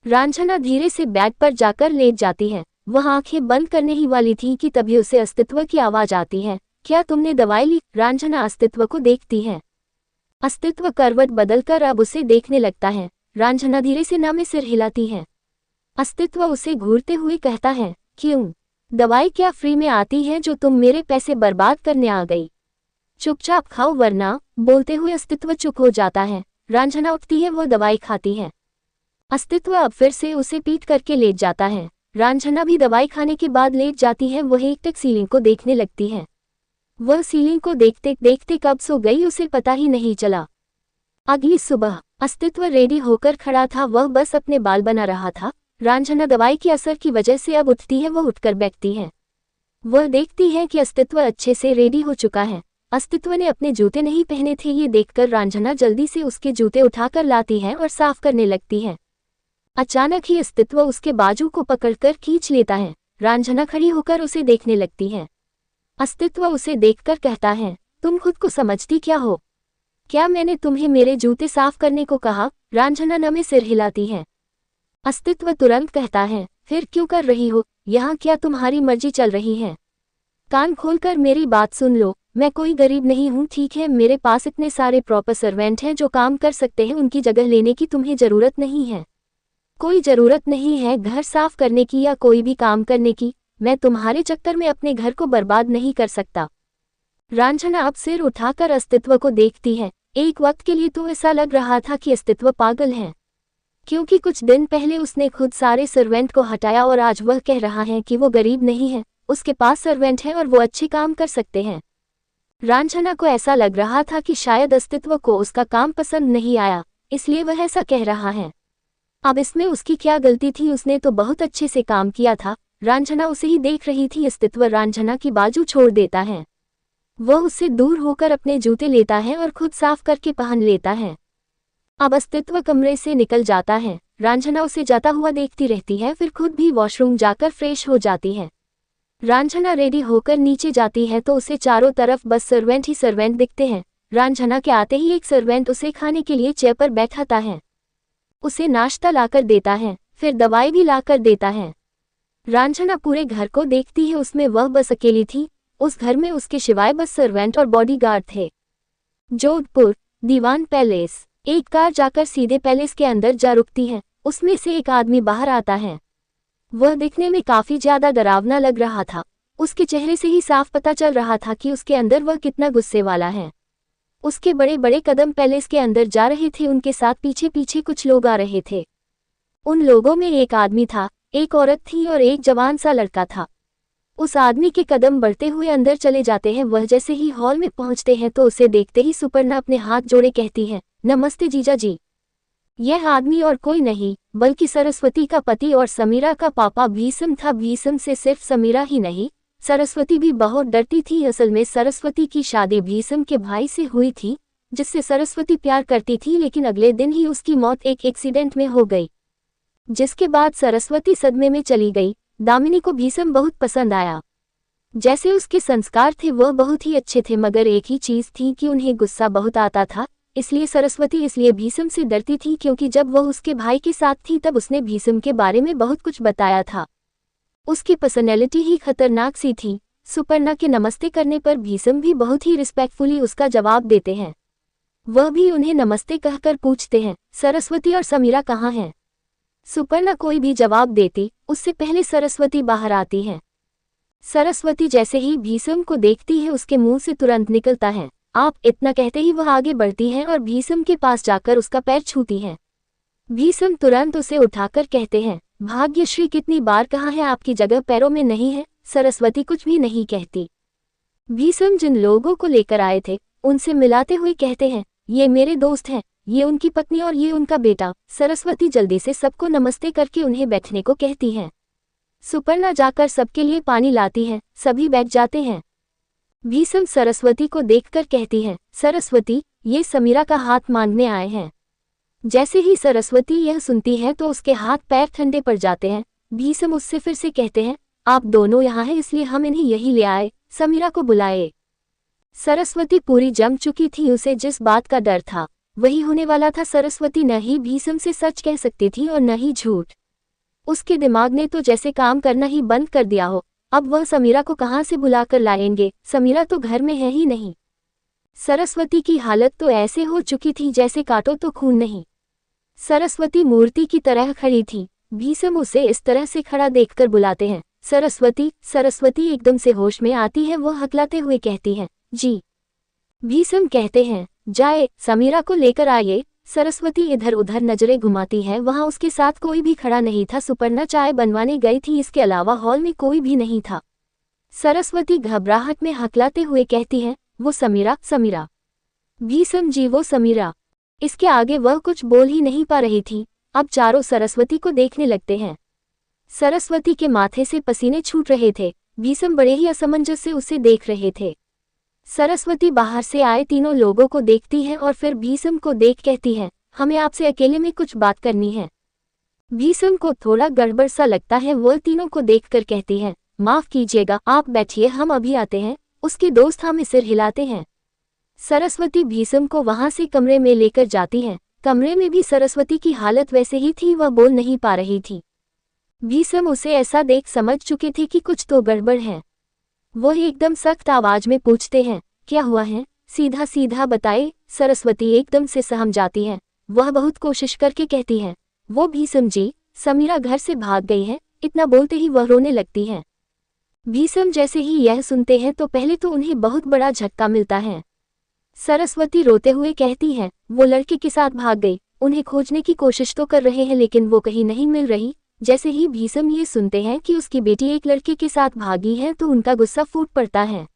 रांझना धीरे से बेड पर जाकर लेट जाती है। वह आंखें बंद करने ही वाली थी कि तभी उसे अस्तित्व की आवाज आती है, क्या तुमने दवाई ली? रांझना अस्तित्व को देखती है। अस्तित्व करवट बदलकर अब उसे देखने लगता है। रांझना धीरे से ना में सिर हिलाती है। अस्तित्व उसे घूरते हुए कहता है, क्यों? दवाई क्या फ्री में आती है जो तुम मेरे पैसे बर्बाद करने आ गई? चुपचाप खाओ वरना। बोलते हुए अस्तित्व चुप हो जाता है। रांझना उठती है, वो दवाई खाती है। अस्तित्व अब फिर से उसे पीट करके लेट जाता है। रांझना भी दवाई खाने के बाद लेट जाती है। वह एकटक सीलिंग को देखने लगती है। वह सीलिंग को देखते देखते कब सो गई उसे पता ही नहीं चला। अगली सुबह अस्तित्व रेडी होकर खड़ा था। वह बस अपने बाल बना रहा था। रांझना दवाई के असर की वजह से अब उठती है। वह उठकर बैठती है। वह देखती है कि अस्तित्व अच्छे से रेडी हो चुका है। अस्तित्व ने अपने जूते नहीं पहने थे। ये देखकर रांझना जल्दी से उसके जूते उठाकर लाती है और साफ करने लगती है। अचानक ही अस्तित्व उसके बाजू को पकड़कर खींच लेता है। रांझना खड़ी होकर उसे देखने लगती है। अस्तित्व उसे देखकर कहता है, तुम खुद को समझती क्या हो? क्या मैंने तुम्हें मेरे जूते साफ करने को कहा? रांझना न में सिर हिलाती है। अस्तित्व तुरंत कहता है, फिर क्यों कर रही हो? यहाँ क्या तुम्हारी मर्जी चल रही है? कान खोलकर मेरी बात सुन लो। मैं कोई गरीब नहीं हूँ, ठीक है? मेरे पास इतने सारे प्रॉपर सर्वेंट हैं जो काम कर सकते हैं। उनकी जगह लेने की तुम्हें जरूरत नहीं है। कोई जरूरत नहीं है घर साफ करने की या कोई भी काम करने की। मैं तुम्हारे चक्कर में अपने घर को बर्बाद नहीं कर सकता। रांझना अब सिर उठाकर अस्तित्व को देखती है। एक वक्त के लिए तो ऐसा लग रहा था कि अस्तित्व पागल है, क्योंकि कुछ दिन पहले उसने खुद सारे सर्वेंट को हटाया और आज वह कह रहा है कि वो गरीब नहीं है, उसके पास सर्वेंट है और वो अच्छे काम कर सकते हैं। रांझना को ऐसा लग रहा था कि शायद अस्तित्व को उसका काम पसंद नहीं आया, इसलिए वह ऐसा कह रहा है। अब इसमें उसकी क्या गलती थी? उसने तो बहुत अच्छे से काम किया था। रांझना उसे ही देख रही थी। अस्तित्व रांझना की बाजू छोड़ देता है। वह उससे दूर होकर अपने जूते लेता है और खुद साफ करके पहन लेता है। अब अस्तित्व कमरे से निकल जाता है। रांझना उसे जाता हुआ देखती रहती है, फिर खुद भी वॉशरूम जाकर फ्रेश हो जाती है। रांझना रेडी होकर नीचे जाती है तो उसे चारों तरफ बस सर्वेंट ही सर्वेंट दिखते हैं। रांझना के आते ही एक सर्वेंट उसे खाने के लिए चेयर पर बैठाता है, उसे नाश्ता लाकर देता है, फिर दवाई भी लाकर देता है। रांझना पूरे घर को देखती है, उसमें वह बस अकेली थी। उस घर में उसके सिवाय बस सर्वेंट और बॉडीगार्ड थे। जोधपुर दीवान पैलेस। एक कार जाकर सीधे पैलेस के अंदर जा रुकती है। उसमें से एक आदमी बाहर आता है। वह दिखने में काफी ज्यादा डरावना लग रहा था। उसके चेहरे से ही साफ पता चल रहा था कि उसके अंदर वह कितना गुस्से वाला है। उसके बड़े बड़े कदम पैलेस के अंदर जा रहे थे। उनके साथ पीछे पीछे कुछ लोग आ रहे थे। उन लोगों में एक आदमी था, एक औरत थी और एक जवान सा लड़का था। उस आदमी के कदम बढ़ते हुए अंदर चले जाते हैं। वह जैसे ही हॉल में पहुंचते हैं तो उसे देखते ही सुपर्णा अपने हाथ जोड़े कहती है, नमस्ते जीजा जी। यह आदमी और कोई नहीं बल्कि सरस्वती का पति और समीरा का पापा भीष्म था। भीष्म से सिर्फ समीरा ही नहीं, सरस्वती भी बहुत डरती थी। असल में सरस्वती की शादी भीष्म के भाई से हुई थी, जिससे सरस्वती प्यार करती थी, लेकिन अगले दिन ही उसकी मौत एक एक्सीडेंट में हो गई, जिसके बाद सरस्वती सदमे में चली गई। दामिनी को भीष्म बहुत पसंद आया। जैसे उसके संस्कार थे वह बहुत ही अच्छे थे, मगर एक ही चीज थी कि उन्हें गुस्सा बहुत आता था। इसलिए सरस्वती इसलिए भीष्म से डरती थी, क्योंकि जब वह उसके भाई के साथ थी तब उसने भीष्म के बारे में बहुत कुछ बताया था। उसकी पर्सनैलिटी ही खतरनाक सी थी। सुपर्णा के नमस्ते करने पर भीष्म भी बहुत ही रिस्पेक्टफुली उसका जवाब देते हैं। वह भी उन्हें नमस्ते कहकर पूछते हैं, सरस्वती और समीरा कहाँ हैं? सुपर्णा कोई भी जवाब देती, उससे पहले सरस्वती बाहर आती है। सरस्वती जैसे ही भीष्म को देखती है उसके मुंह से तुरंत निकलता है, आप। इतना कहते ही वह आगे बढ़ती है और भीष्म के पास जाकर उसका पैर छूती है। भीष्म तुरंत उसे उठाकर कहते हैं, भाग्यश्री कितनी बार कहा है आपकी जगह पैरों में नहीं है। सरस्वती कुछ भी नहीं कहती। भीष्म जिन लोगों को लेकर आए थे उनसे मिलाते हुए कहते हैं, ये मेरे दोस्त हैं, ये उनकी पत्नी और ये उनका बेटा। सरस्वती जल्दी से सबको नमस्ते करके उन्हें बैठने को कहती है। सुपर्णा जाकर सबके लिए पानी लाती है, सभी बैठ जाते हैं। भीष्म सरस्वती को देखकर कहती है, सरस्वती, ये समीरा का हाथ मांगने आए हैं। जैसे ही सरस्वती यह सुनती है तो उसके हाथ पैर ठंडे पड़ जाते हैं। भीष्म उससे फिर से कहते हैं, आप दोनों यहाँ हैं इसलिए हम इन्हें यही ले आए, समीरा को बुलाए। सरस्वती पूरी जम चुकी थी, उसे जिस बात का डर था वही होने वाला था। सरस्वती न ही भीष्म से सच कह सकती थी और न ही झूठ। उसके दिमाग ने तो जैसे काम करना ही बंद कर दिया हो। अब वह समीरा को कहाँ से बुलाकर लाएंगे? समीरा तो घर में है ही नहीं। सरस्वती की हालत तो ऐसे हो चुकी थी जैसे काटो तो खून नहीं। सरस्वती मूर्ति की तरह खड़ी थी। भीष्म उसे इस तरह से खड़ा देखकर बुलाते हैं, सरस्वती। सरस्वती एकदम से होश में आती है, वह हकलाते हुए कहती है, जी। भीष्म कहते हैं, जाए, समीरा को लेकर आइए। सरस्वती इधर उधर नजरें घुमाती है, वहां उसके साथ कोई भी खड़ा नहीं था। सुपर्णा चाय बनवाने गई थी, इसके अलावा हॉल में कोई भी नहीं था। सरस्वती घबराहट में हकलाते हुए कहती है, वो समीरा, समीरा। भीष्म जी, वो समीरा। इसके आगे वह कुछ बोल ही नहीं पा रही थी। अब चारों सरस्वती को देखने लगते हैं। सरस्वती के माथे से पसीने छूट रहे थे। भीष्म बड़े ही असमंजस से उसे देख रहे थे। सरस्वती बाहर से आए तीनों लोगों को देखती है और फिर भीष्म को देख कहती है, हमें आपसे अकेले में कुछ बात करनी है। भीष्म को थोड़ा गड़बड़ सा लगता है, वो तीनों को देखकर कहती है, माफ कीजिएगा, आप बैठिए, हम अभी आते हैं। उसके दोस्त हमें सिर हिलाते हैं। सरस्वती भीष्म को वहां से कमरे में लेकर जाती है। कमरे में भी सरस्वती की हालत वैसे ही थी, वह बोल नहीं पा रही थी। भीष्म उसे ऐसा देख समझ चुके थे कि कुछ तो गड़बड़ है। वो एकदम सख्त आवाज में पूछते हैं, क्या हुआ है, सीधा सीधा बताए। सरस्वती एकदम से सहम जाती है। वह बहुत कोशिश करके कहती है, वो भीष्म जी, समीरा घर से भाग गई है। इतना बोलते ही वह रोने लगती है। भीष्म जैसे ही यह सुनते हैं तो पहले तो उन्हें बहुत बड़ा झटका मिलता है। सरस्वती रोते हुए कहती है, वो लड़के के साथ भाग गई, उन्हें खोजने की कोशिश तो कर रहे हैं लेकिन वो कहीं नहीं मिल रही। जैसे ही भीष्म ये सुनते हैं कि उसकी बेटी एक लड़के के साथ भागी है तो उनका गुस्सा फूट पड़ता है।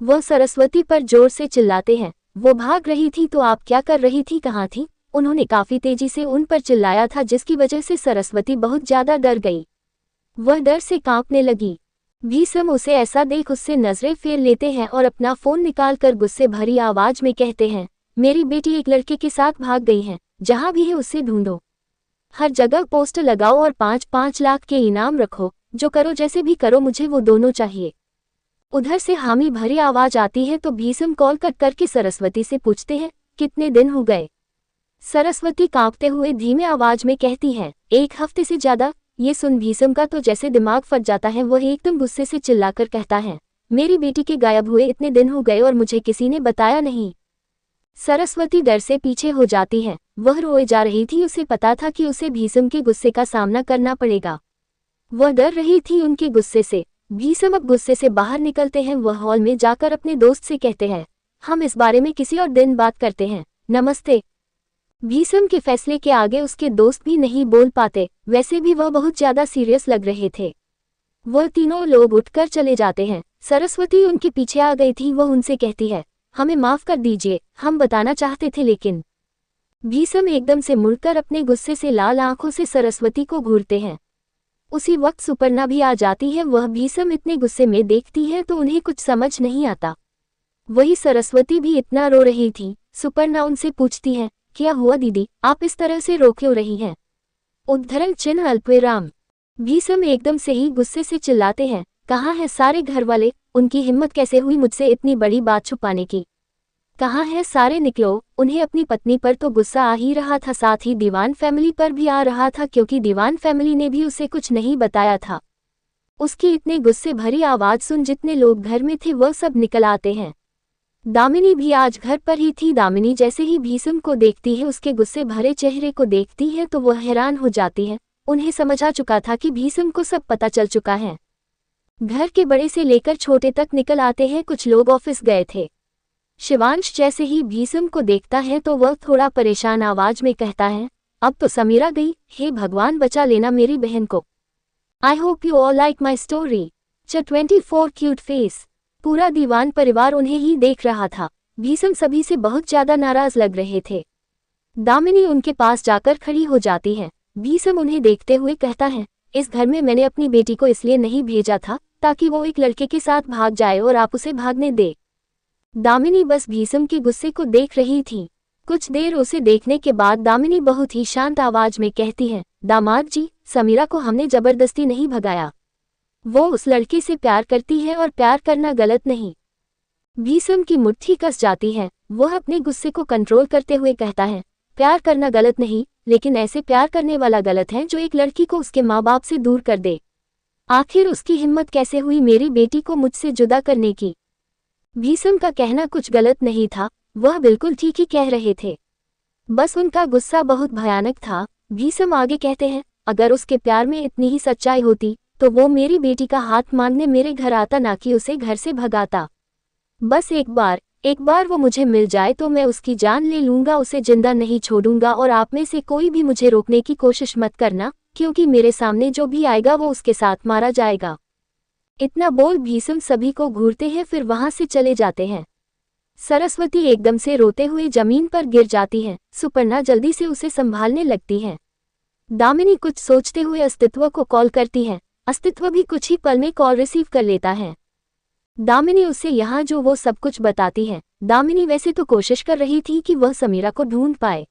वह सरस्वती पर जोर से चिल्लाते हैं, वो भाग रही थी तो आप क्या कर रही थी, कहाँ थी? उन्होंने काफी तेजी से उन पर चिल्लाया था जिसकी वजह से सरस्वती बहुत ज्यादा डर गई। वह डर से कांपने लगी। भीष्म उसे ऐसा देख उससे नजरें फेर लेते हैं और अपना फोन निकालकर गुस्से भरी आवाज में कहते हैं, मेरी बेटी एक लड़के के साथ भाग गई है, जहां भी है उससे ढूंढो। हर जगह पोस्टर लगाओ और 5-5 लाख के इनाम रखो। जो करो, जैसे भी करो, मुझे वो दोनों चाहिए। उधर से हामी भरी आवाज आती है तो भीष्म कॉल कट करके सरस्वती से पूछते हैं, कितने दिन हो गए? सरस्वती कांपते हुए धीमे आवाज में कहती है, 1 हफ्ते से ज्यादा। ये सुन भीष्म का तो जैसे दिमाग फट जाता है। वह एकदम गुस्से से चिल्लाकर कहता है, मेरी बेटी के गायब हुए इतने दिन हो गए और मुझे किसी ने बताया नहीं। सरस्वती डर से पीछे हो जाती है। वह रोए जा रही थी, उसे पता था कि उसे भीष्म के गुस्से का सामना करना पड़ेगा। वह डर रही थी उनके गुस्से से। भीष्म अब गुस्से से बाहर निकलते हैं। वह हॉल में जाकर अपने दोस्त से कहते हैं, हम इस बारे में किसी और दिन बात करते हैं, नमस्ते। भीष्म के फैसले के आगे उसके दोस्त भी नहीं बोल पाते। वैसे भी वह बहुत ज्यादा सीरियस लग रहे थे। वह तीनों लोग उठकर चले जाते हैं। सरस्वती उनके पीछे आ गई थी। वह उनसे कहती है, हमें माफ कर दीजिए, हम बताना चाहते थे लेकिन। भीष्म एकदम से मुड़कर अपने गुस्से से लाल आंखों से सरस्वती को घूरते हैं। उसी वक्त सुपर्णा भी आ जाती है। वह भीष्म इतने गुस्से में देखती है तो उन्हें कुछ समझ नहीं आता। वही सरस्वती भी इतना रो रही थी। सुपर्णा उनसे पूछती है, क्या हुआ दीदी, आप इस तरह से रो क्यों रही हैं? उद्धरण चिन्ह अल्पविराम। भीष्म एकदम से ही गुस्से से चिल्लाते हैं, कहाँ है सारे घर वाले? उनकी हिम्मत कैसे हुई मुझसे इतनी बड़ी बात छुपाने की? कहाँ है सारे, निकलो। उन्हें अपनी पत्नी पर तो गुस्सा आ ही रहा था, साथ ही दीवान फैमिली पर भी आ रहा था, क्योंकि दीवान फैमिली ने भी उसे कुछ नहीं बताया था। उसकी इतने गुस्से भरी आवाज सुन जितने लोग घर में थे वह सब निकल आते हैं। दामिनी भी आज घर पर ही थी। दामिनी जैसे ही भीष्म को देखती है, उसके गुस्से भरे चेहरे को देखती है तो वह हैरान हो जाती है। उन्हें समझ आ चुका था कि भीष्म को सब पता चल चुका है। घर के बड़े से लेकर छोटे तक निकल आते हैं। कुछ लोग ऑफिस गए थे। शिवांश जैसे ही भीष्म को देखता है तो वह थोड़ा परेशान आवाज में कहता है, अब तो समीरा गई। हे भगवान, बचा लेना मेरी बहन को। I hope you all like my story. 24 cute face. पूरा दीवान परिवार उन्हें ही देख रहा था। भीष्म सभी से बहुत ज्यादा नाराज लग रहे थे। दामिनी उनके पास जाकर खड़ी हो जाती है। भीष्म उन्हें देखते हुए कहता है, इस घर में मैंने अपनी बेटी को इसलिए नहीं भेजा था ताकि वो एक लड़के के साथ भाग जाए और आप उसे भागने दे। दामिनी बस भीष्म के गुस्से को देख रही थी। कुछ देर उसे देखने के बाद दामिनी बहुत ही शांत आवाज में कहती है, दामाद जी, समीरा को हमने जबरदस्ती नहीं भगाया। वो उस लड़के से प्यार करती है और प्यार करना गलत नहीं। भीष्म की मुट्ठी कस जाती है। वह अपने गुस्से को कंट्रोल करते हुए कहता है, प्यार करना गलत नहीं, लेकिन ऐसे प्यार करने वाला गलत है जो एक लड़की को उसके माँ बाप से दूर कर दे। आखिर उसकी हिम्मत कैसे हुई मेरी बेटी को मुझसे जुदा करने की। भीष्म का कहना कुछ गलत नहीं था, वह बिल्कुल ठीक ही कह रहे थे। बस उनका गुस्सा बहुत भयानक था। भीष्म आगे कहते हैं, अगर उसके प्यार में इतनी ही सच्चाई होती तो वो मेरी बेटी का हाथ मांगने मेरे घर आता, ना कि उसे घर से भगाता। बस एक बार वो मुझे मिल जाए तो मैं उसकी जान ले लूंगा, उसे जिंदा नहीं छोड़ूंगा। और आप में से कोई भी मुझे रोकने की कोशिश मत करना, क्योंकि मेरे सामने जो भी आएगा वो उसके साथ मारा जाएगा। इतना बोल भीष्म सभी को घूरते हैं, फिर वहां से चले जाते हैं। सरस्वती एकदम से रोते हुए जमीन पर गिर जाती है। सुपर्णा जल्दी से उसे संभालने लगती है। दामिनी कुछ सोचते हुए अस्तित्व को कॉल करती है। अस्तित्व भी कुछ ही पल में कॉल रिसीव कर लेता है। दामिनी उससे यहाँ जो वो सब कुछ बताती है। दामिनी वैसे तो कोशिश कर रही थी कि वह समीरा को ढूंढ पाए,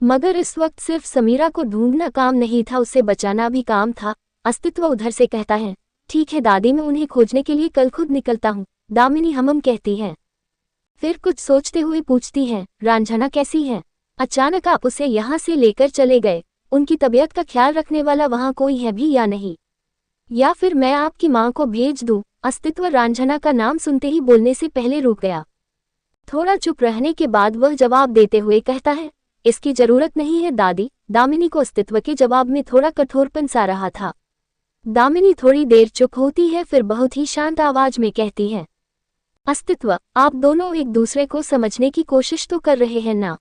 मगर इस वक्त सिर्फ समीरा को ढूंढना काम नहीं था, उससे बचाना भी काम था। अस्तित्व उधर से कहता है, ठीक है दादी, मैं उन्हें खोजने के लिए कल खुद निकलता हूँ। दामिनी हम कहती है। फिर कुछ सोचते हुए पूछती है, रांझना कैसी है? अचानक आप उसे यहाँ से लेकर चले गए, उनकी तबीयत का ख्याल रखने वाला वहाँ कोई है भी या नहीं? या फिर मैं आपकी माँ को भेज दूँ? अस्तित्व रांझना का नाम सुनते ही बोलने से पहले रुक गया। थोड़ा चुप रहने के बाद वह जवाब देते हुए कहता है, इसकी जरूरत नहीं है दादी। दामिनी को अस्तित्व के जवाब में थोड़ा कठोरपन सा रहा था। दामिनी थोड़ी देर चुप होती है, फिर बहुत ही शांत आवाज में कहती है, अस्तित्व, आप दोनों एक दूसरे को समझने की कोशिश तो कर रहे हैं ना?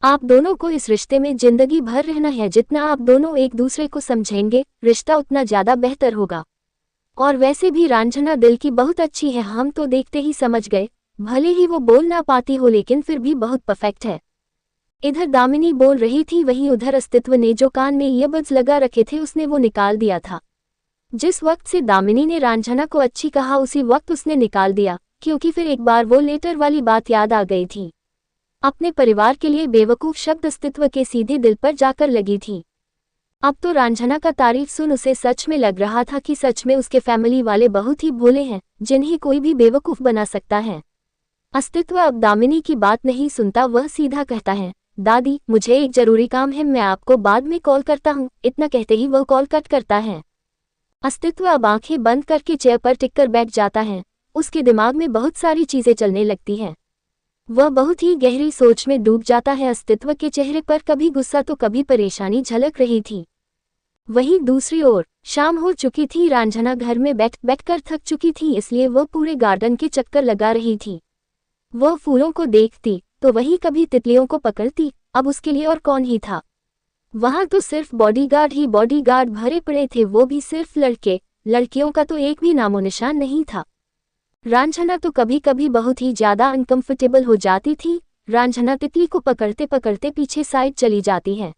आप दोनों को इस रिश्ते में जिंदगी भर रहना है। जितना आप दोनों एक दूसरे को समझेंगे, रिश्ता उतना ज्यादा बेहतर होगा। और वैसे भी रांझना दिल की बहुत अच्छी है, हम तो देखते ही समझ गए। भले ही वो बोल ना पाती हो, लेकिन फिर भी बहुत परफेक्ट है। इधर दामिनी बोल रही थी, वहीं उधर अस्तित्व ने जो कान में ईयरबड्स लगा रखे थे उसने वो निकाल दिया था। जिस वक्त से दामिनी ने रांझना को अच्छी कहा, उसी वक्त उसने निकाल दिया, क्योंकि फिर एक बार वो लेटर वाली बात याद आ गई थी। अपने परिवार के लिए बेवकूफ शब्द अस्तित्व के सीधे दिल पर जाकर लगी थी। अब तो रांझना का तारीफ सुन उसे सच में लग रहा था कि सच में उसके फैमिली वाले बहुत ही भोले हैं, जिन्हें कोई भी बेवकूफ बना सकता है। अस्तित्व अब दामिनी की बात नहीं सुनता, वह सीधा कहता है, दादी मुझे एक जरूरी काम है, मैं आपको बाद में कॉल करता हूँ। इतना कहते ही वह कॉल कट करता है। अस्तित्व अब आंखें बंद करके चेयर पर टिककर बैठ जाता है। उसके दिमाग में बहुत सारी चीजें चलने लगती हैं। वह बहुत ही गहरी सोच में डूब जाता है। अस्तित्व के चेहरे पर कभी गुस्सा तो कभी परेशानी झलक रही थी। वहीं दूसरी ओर शाम हो चुकी थी। रांझना घर में बैठकर थक चुकी थी, इसलिए वह पूरे गार्डन के चक्कर लगा रही थी। वह फूलों को देखती तो वहीं कभी तितलियों को पकड़ती। अब उसके लिए और कौन ही था? वहां तो सिर्फ बॉडीगार्ड ही बॉडीगार्ड भरे पड़े थे, वो भी सिर्फ लड़के। लड़कियों का तो एक भी नामो निशान नहीं था। रांझना तो कभी कभी बहुत ही ज्यादा अनकंफर्टेबल हो जाती थी। रांझना तितली को पकड़ते पकड़ते पीछे साइड चली जाती है।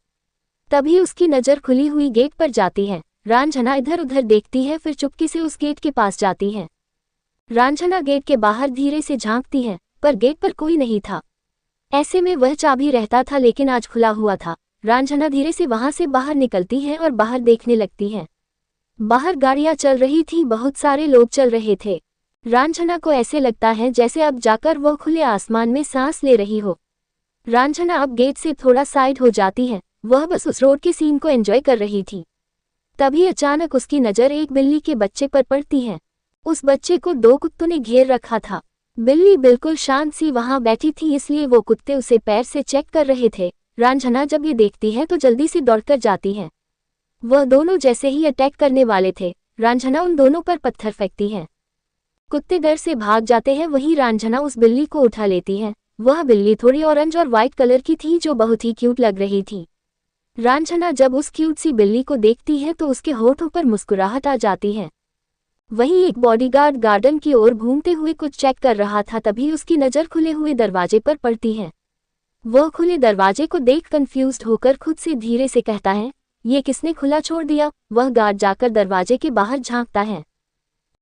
तभी उसकी नज़र खुली हुई गेट पर जाती है। रांझना इधर उधर देखती है, फिर चुपके से उस गेट के पास जाती है। रांझना गेट के बाहर धीरे से झांकती है, पर गेट पर कोई नहीं था। ऐसे में वह चाबी रहता था, लेकिन आज खुला हुआ था। रांझना धीरे से वहां से बाहर निकलती है और बाहर देखने लगती है। बाहर गाड़ियां चल रही थी, बहुत सारे लोग चल रहे थे। रांझना को ऐसे लगता है जैसे अब जाकर वह खुले आसमान में सांस ले रही हो। रांझना अब गेट से थोड़ा साइड हो जाती है। वह बस उस रोड के सीन को एंजॉय कर रही थी। तभी अचानक उसकी नज़र एक बिल्ली के बच्चे पर पड़ती है। उस बच्चे को 2 कुत्तों ने घेर रखा था। बिल्ली बिल्कुल शांत सी वहां बैठी थी, इसलिए वो कुत्ते उसे पैर से चेक कर रहे थे। रांझना जब ये देखती है तो जल्दी से दौड़कर जाती है। वह दोनों जैसे ही अटैक करने वाले थे, रांझना उन दोनों पर पत्थर फेंकती है। कुत्ते डर से भाग जाते हैं। वहीं रांझना उस बिल्ली को उठा लेती है। वह बिल्ली थोड़ी ऑरेंज और वाइट कलर की थी, जो बहुत ही क्यूट लग रही थी। रांझना जब उस क्यूट सी बिल्ली को देखती है तो उसके होठों पर मुस्कुराहट आ जाती है। वहीं एक बॉडीगार्ड गार्डन की ओर घूमते हुए कुछ चेक कर रहा था, तभी उसकी नज़र खुले हुए दरवाजे पर पड़ती है। वह खुले दरवाजे को देख कंफ्यूज्ड होकर खुद से धीरे से कहता है, ये किसने खुला छोड़ दिया। वह गार्ड जाकर दरवाजे के बाहर झांकता है।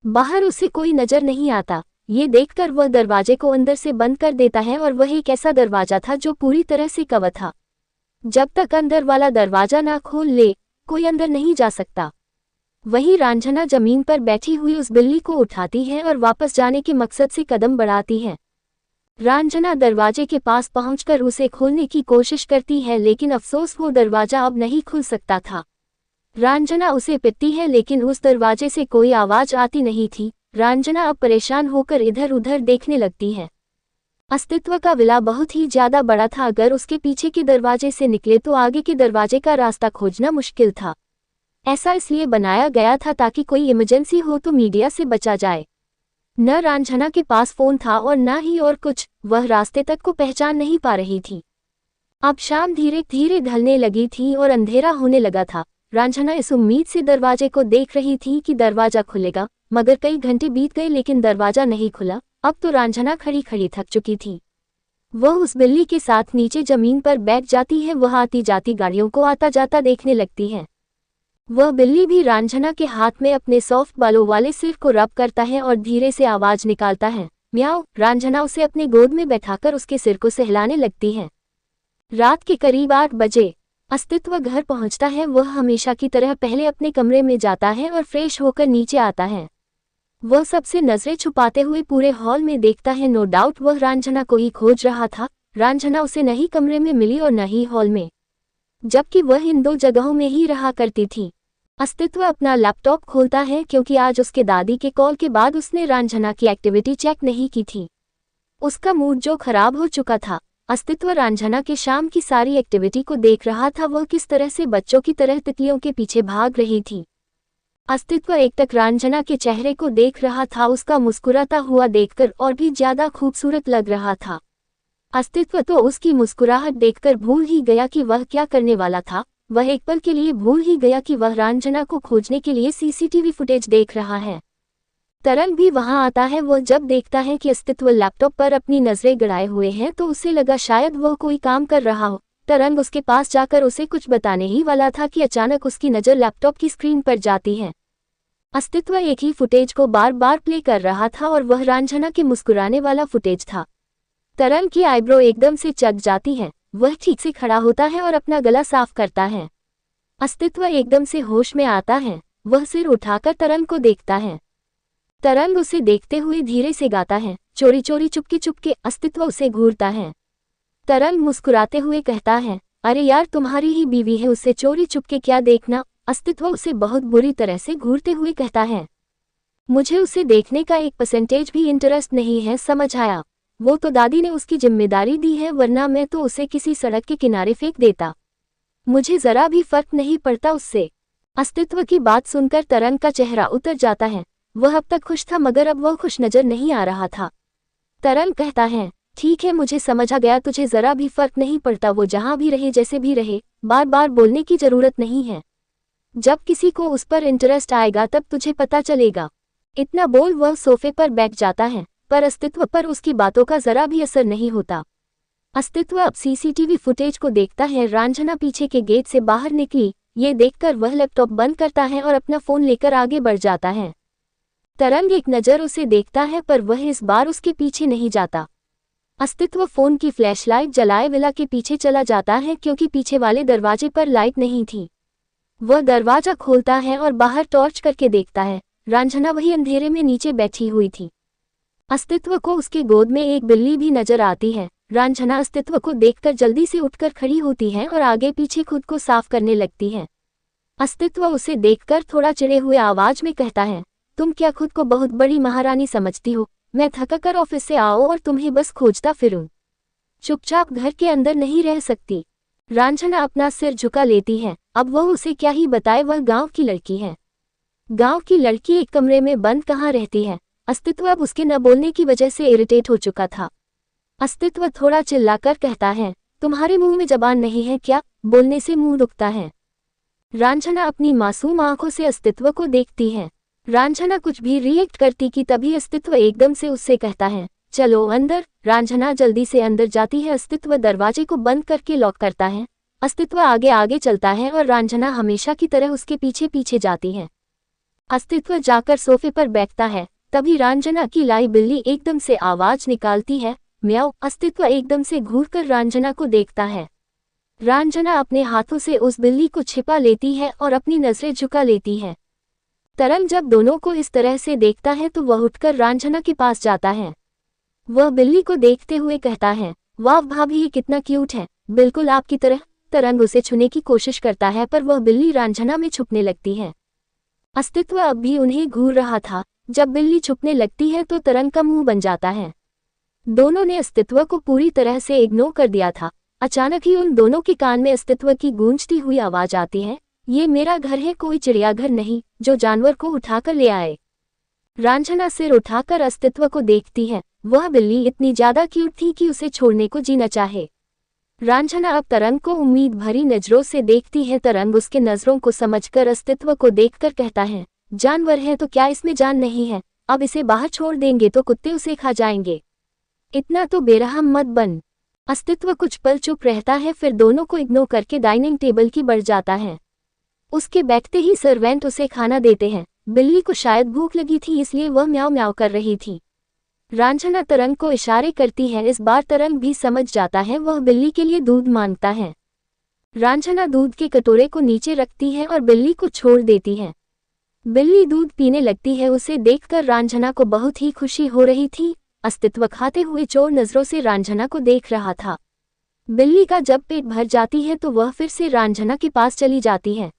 बाहर उसे कोई नजर नहीं आता। ये देखकर वह दरवाजे को अंदर से बंद कर देता है और वह एक ऐसा दरवाजा था जो पूरी तरह से कवर था। जब तक अंदर वाला दरवाजा ना खोल ले, कोई अंदर नहीं जा सकता। वहीं रांझना जमीन पर बैठी हुई उस बिल्ली को उठाती है और वापस जाने के मकसद से कदम बढ़ाती है। रांझना दरवाजे के पास पहुंचकर उसे खोलने की कोशिश करती है, लेकिन अफसोस वो दरवाजा अब नहीं खुल सकता था। रांझना उसे पीटती है, लेकिन उस दरवाजे से कोई आवाज आती नहीं थी। रांझना अब परेशान होकर इधर उधर देखने लगती है। अस्तित्व का विला बहुत ही ज्यादा बड़ा था। अगर उसके पीछे के दरवाजे से निकले तो आगे के दरवाजे का रास्ता खोजना मुश्किल था। ऐसा इसलिए बनाया गया था ताकि कोई इमरजेंसी हो तो मीडिया से बचा जाए। न रांझना के पास फोन था और न ही और कुछ। वह रास्ते तक को पहचान नहीं पा रही थी। अब शाम धीरे धीरे ढलने लगी थी और अंधेरा होने लगा था। रांझना इस उम्मीद से दरवाजे को देख रही थी कि दरवाजा खुलेगा, मगर कई घंटे बीत गए लेकिन दरवाजा नहीं खुला। अब तो रांझना खड़ी खड़ी थक चुकी थी। वह उस बिल्ली के साथ नीचे जमीन पर बैठ जाती है। वह आती जाती गाड़ियों को आता जाता देखने लगती है। वह बिल्ली भी रांझना के हाथ में अपने सॉफ्ट बालों वाले सिर को रब करता है और धीरे से आवाज निकालता है, म्याऊ। रांझना उसे अपने गोद में बैठाकर उसके सिर को सहलाने लगती है। रात के करीब 8 बजे अस्तित्व घर पहुंचता है। वह हमेशा की तरह पहले अपने कमरे में जाता है और फ्रेश होकर नीचे आता है। वह सबसे नजरें छुपाते हुए पूरे हॉल में देखता है। नो डाउट वह रांझना को ही खोज रहा था। रांझना उसे न ही कमरे में मिली और न ही हॉल में, जबकि वह इन 2 जगहों में ही रहा करती थी। अस्तित्व अपना लैपटॉप खोलता है क्योंकि आज उसके दादी के कॉल के बाद उसने रांझना की एक्टिविटी चेक नहीं की थी। उसका मूड जो खराब हो चुका था। अस्तित्व रांझना के शाम की सारी एक्टिविटी को देख रहा था। वह किस तरह से बच्चों की तरह तितलियों के पीछे भाग रही थी। अस्तित्व एकटक रांझना के चेहरे को देख रहा था। उसका मुस्कुराता हुआ देखकर और भी ज्यादा खूबसूरत लग रहा था। अस्तित्व तो उसकी मुस्कुराहट देखकर भूल ही गया कि वह क्या करने वाला था। वह एक पल के लिए भूल ही गया कि वह रांझना को खोजने के लिए सीसीटीवी फुटेज देख रहा है। तरंग भी वहां आता है। वह जब देखता है कि अस्तित्व लैपटॉप पर अपनी नजरें गड़ाए हुए हैं तो उसे लगा शायद वह कोई काम कर रहा हो। तरंग उसके पास जाकर उसे कुछ बताने ही वाला था कि अचानक उसकी नज़र लैपटॉप की स्क्रीन पर जाती है। अस्तित्व एक ही फुटेज को बार बार प्ले कर रहा था और वह रांझना के मुस्कुराने वाला फुटेज था। तरंग की आईब्रो एकदम से चढ़ जाती है। वह ठीक से खड़ा होता है और अपना गला साफ करता है। अस्तित्व एकदम से होश में आता है। वह सिर उठाकर तरंग को देखता है। तरंग उसे देखते हुए धीरे से गाता है, चोरी चोरी चुपके चुपके। अस्तित्व उसे घूरता है। तरंग मुस्कुराते हुए कहता है, अरे यार तुम्हारी ही बीवी है, उससे चोरी चुपके क्या देखना। अस्तित्व उसे बहुत बुरी तरह से घूरते हुए कहता है, मुझे उसे देखने का 1% भी इंटरेस्ट नहीं है, समझ आया। वो तो दादी ने उसकी जिम्मेदारी दी है, वरना मैं तो उसे किसी सड़क के किनारे फेंक देता। मुझे जरा भी फर्क नहीं पड़ता उससे। अस्तित्व की बात सुनकर तरंग का चेहरा उतर जाता है। वह अब तक खुश था मगर अब वह खुश नजर नहीं आ रहा था। तरंग कहता है, ठीक है मुझे समझ आ गया, तुझे जरा भी फर्क नहीं पड़ता, वो जहां भी रहे जैसे भी रहे। बार बार बोलने की जरूरत नहीं है। जब किसी को उस पर इंटरेस्ट आएगा तब तुझे पता चलेगा। इतना बोल वह सोफे पर बैठ जाता है, पर अस्तित्व पर उसकी बातों का जरा भी असर नहीं होता। अस्तित्व अब सीसीटीवी फुटेज को देखता है। रांझना पीछे के गेट से बाहर निकली। ये देखकर वह लैपटॉप बंद करता है और अपना फोन लेकर आगे बढ़ जाता है। तरंग एक नज़र उसे देखता है पर वह इस बार उसके पीछे नहीं जाता। अस्तित्व फोन की फ्लैशलाइट जलाए विला के पीछे चला जाता है क्योंकि पीछे वाले दरवाजे पर लाइट नहीं थी। वह दरवाजा खोलता है और बाहर टॉर्च करके देखता है। रांझना वही अंधेरे में नीचे बैठी हुई थी। अस्तित्व को उसके गोद में एक बिल्ली भी नजर आती है। रांझना अस्तित्व को देखकर जल्दी से उठकर खड़ी होती है और आगे पीछे खुद को साफ करने लगती है। अस्तित्व उसे देखकर थोड़ा चिढ़े हुए आवाज में कहता है, तुम क्या खुद को बहुत बड़ी महारानी समझती हो? मैं थका कर ऑफिस से आओ और तुम्हें बस खोजता फिरूं। चुपचाप घर के अंदर नहीं रह सकती। रांझना अपना सिर झुका लेती है। अब वह उसे क्या ही बताए, वह गांव की लड़की है। गांव की लड़की एक कमरे में बंद कहाँ रहती है। अस्तित्व अब उसके न बोलने की वजह से इरिटेट हो चुका था। अस्तित्व थोड़ा चिल्लाकर कहता है, तुम्हारे मुंह में जबान नहीं है क्या? बोलने से मुंह रुकता है। रांझना अपनी मासूम आंखों से अस्तित्व को देखती है। रांझना कुछ भी रिएक्ट करती कि तभी अस्तित्व एकदम से उससे कहता है, चलो अंदर। रांझना जल्दी से अंदर जाती है। अस्तित्व दरवाजे को बंद करके लॉक करता है। अस्तित्व आगे आगे चलता है और रांझना हमेशा की तरह उसके पीछे पीछे जाती है। अस्तित्व जाकर सोफे पर बैठता है। तभी रांझना की लाई बिल्ली एकदम से आवाज निकालती है, म्याऊ। अस्तित्व एकदम से घूरकर रांझना को देखता है। रांझना अपने हाथों से उस बिल्ली को छिपा लेती है और अपनी नजरें झुका लेती है। तरंग जब दोनों को इस तरह से देखता है तो वह उठकर रांझना के पास जाता है। वह बिल्ली को देखते हुए कहता है, वाह भाभी, ये कितना क्यूट है, बिल्कुल आपकी तरह। तरंग उसे छूने की कोशिश करता है पर वह बिल्ली रांझना में छुपने लगती है। अस्तित्व अब भी उन्हें घूर रहा था। जब बिल्ली छुपने लगती है तो तरंग का मुंह बन जाता है। दोनों ने अस्तित्व को पूरी तरह से इग्नोर कर दिया था। अचानक ही उन दोनों के कान में अस्तित्व की गूंजती हुई आवाज आती है, ये मेरा घर है, कोई चिड़ियाघर नहीं जो जानवर को उठाकर ले आए। रांझना सिर उठाकर अस्तित्व को देखती है। वह बिल्ली इतनी ज्यादा क्यूट थी कि उसे छोड़ने को जी न चाहे। रांझना अब तरंग को उम्मीद भरी नजरों से देखती है। तरंग उसके नजरों को समझकर अस्तित्व को देखकर कहता है, जानवर है तो क्या इसमें जान नहीं है? अब इसे बाहर छोड़ देंगे तो कुत्ते उसे खा जाएंगे। इतना तो बेरहम मत बन। अस्तित्व कुछ पल चुप रहता है, फिर दोनों को इग्नोर करके डाइनिंग टेबल की बढ़ जाता है। उसके बैठते ही सर्वेंट उसे खाना देते हैं। बिल्ली को शायद भूख लगी थी इसलिए वह म्याऊ म्याऊ कर रही थी। रांझना तरंग को इशारे करती है। इस बार तरंग भी समझ जाता है, वह बिल्ली के लिए दूध मांगता है। रांझना दूध के कटोरे को नीचे रखती है और बिल्ली को छोड़ देती है। बिल्ली दूध पीने लगती है। उसे देखकर रांझना को बहुत ही खुशी हो रही थी। अस्तित्व खाते हुए चोर नजरों से रांझना को देख रहा था। बिल्ली का जब पेट भर जाती है तो वह फिर से रांझना के पास चली जाती है।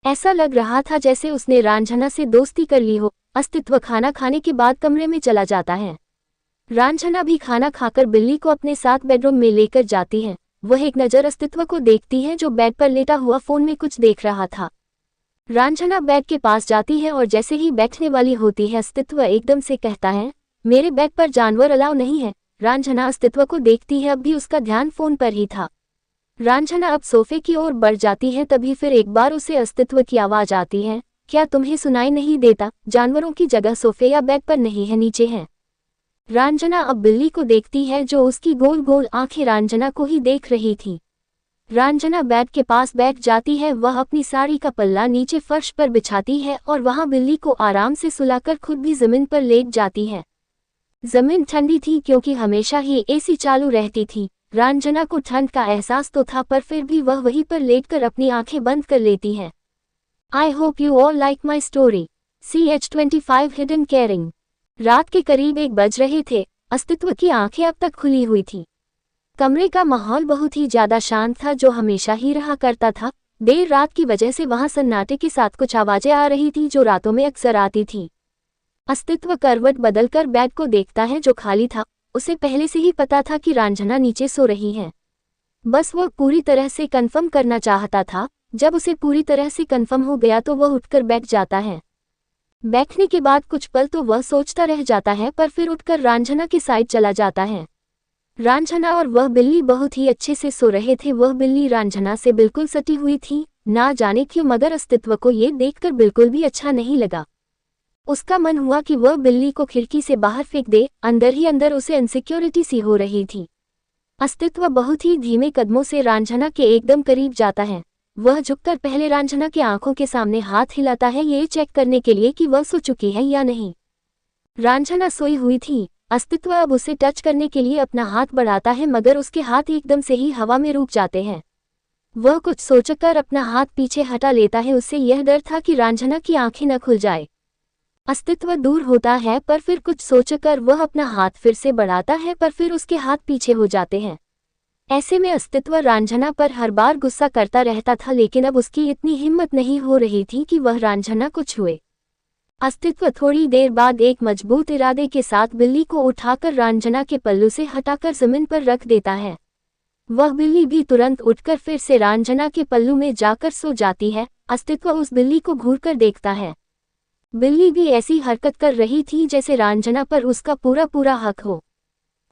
ऐसा लग रहा था जैसे उसने रांझना से दोस्ती कर ली हो। अस्तित्व खाना खाने के बाद कमरे में चला जाता है। रांझना भी खाना खाकर बिल्ली को अपने साथ बेडरूम में लेकर जाती है। वह एक नज़र अस्तित्व को देखती है जो बेड पर लेटा हुआ फोन में कुछ देख रहा था। रांझना बेड के पास जाती है और जैसे ही बैठने वाली होती है अस्तित्व एकदम से कहता है, मेरे बेड पर जानवर अलाउ नहीं है। रांझना अस्तित्व को देखती है, अब भी उसका ध्यान फोन पर ही था। रांझना अब सोफे की ओर बढ़ जाती है। तभी फिर एक बार उसे अस्तित्व की आवाज आती है, क्या तुम्हें सुनाई नहीं देता? जानवरों की जगह सोफे या बेड पर नहीं है, नीचे है। रांझना अब बिल्ली को देखती है जो उसकी गोल गोल आंखें रांझना को ही देख रही थी। रांझना बेड के पास बैठ जाती है। वह अपनी साड़ी का पल्ला नीचे फर्श पर बिछाती है और वहां बिल्ली को आराम से सुलाकर खुद भी जमीन पर लेट जाती है। जमीन ठंडी थी क्योंकि हमेशा ही एसी चालू रहती थी। रांझना को ठंड का एहसास तो था पर फिर भी वह वहीं पर लेटकर अपनी आंखें बंद कर लेती है। I hope you all like my story. CH25 hidden caring. रात के करीब 1 बज रहे थे। अस्तित्व की आंखें अब तक खुली हुई थी। कमरे का माहौल बहुत ही ज्यादा शांत था, जो हमेशा ही रहा करता था। देर रात की वजह से वहां सन्नाटे के साथ कुछ आवाजें आ रही थी जो रातों में अक्सर आती थी। अस्तित्व करवट बदलकर बेड को देखता है जो खाली था। उसे पहले से ही पता था कि रांझना नीचे सो रही है। बस वह पूरी तरह से कंफर्म करना चाहता था। जब उसे पूरी तरह से कंफर्म हो गया तो वह उठकर बैठ जाता है। बैठने के बाद कुछ पल तो वह सोचता रह जाता है पर फिर उठकर रांझना की साइड चला जाता है। रांझना और वह बिल्ली बहुत ही अच्छे से सो रहे थे। वह बिल्ली रांझना से बिल्कुल सटी हुई थी। ना जाने क्यों मगर अस्तित्व को ये देखकर बिल्कुल भी अच्छा नहीं लगा। उसका मन हुआ कि वह बिल्ली को खिड़की से बाहर फेंक दे। अंदर ही अंदर उसे इनसिक्योरिटी सी हो रही थी। अस्तित्व बहुत ही धीमे कदमों से रांझना के एकदम करीब जाता है। वह झुककर पहले रांझना की आंखों के सामने हाथ हिलाता है, ये चेक करने के लिए कि वह सो चुकी है या नहीं। रांझना सोई हुई थी। अस्तित्व अब उसे टच करने के लिए अपना हाथ बढ़ाता है मगर उसके हाथ एकदम से ही हवा में रुक जाते हैं। वह कुछ सोचकर अपना हाथ पीछे हटा लेता है। उससे यह डर था कि रांझना की आंखें न खुल जाए। अस्तित्व दूर होता है पर फिर कुछ सोचकर वह अपना हाथ फिर से बढ़ाता है पर फिर उसके हाथ पीछे हो जाते हैं। ऐसे में अस्तित्व रांझना पर हर बार गुस्सा करता रहता था, लेकिन अब उसकी इतनी हिम्मत नहीं हो रही थी कि वह रांझना को छुए। अस्तित्व थोड़ी देर बाद एक मजबूत इरादे के साथ बिल्ली को उठाकर रांझना के पल्लू से हटाकर जमीन पर रख देता है। वह बिल्ली भी तुरंत उठकर फिर से रांझना के पल्लू में जाकर सो जाती है। अस्तित्व उस बिल्ली को घूरकर देखता है। बिल्ली भी ऐसी हरकत कर रही थी जैसे रांझना पर उसका पूरा पूरा हक हो।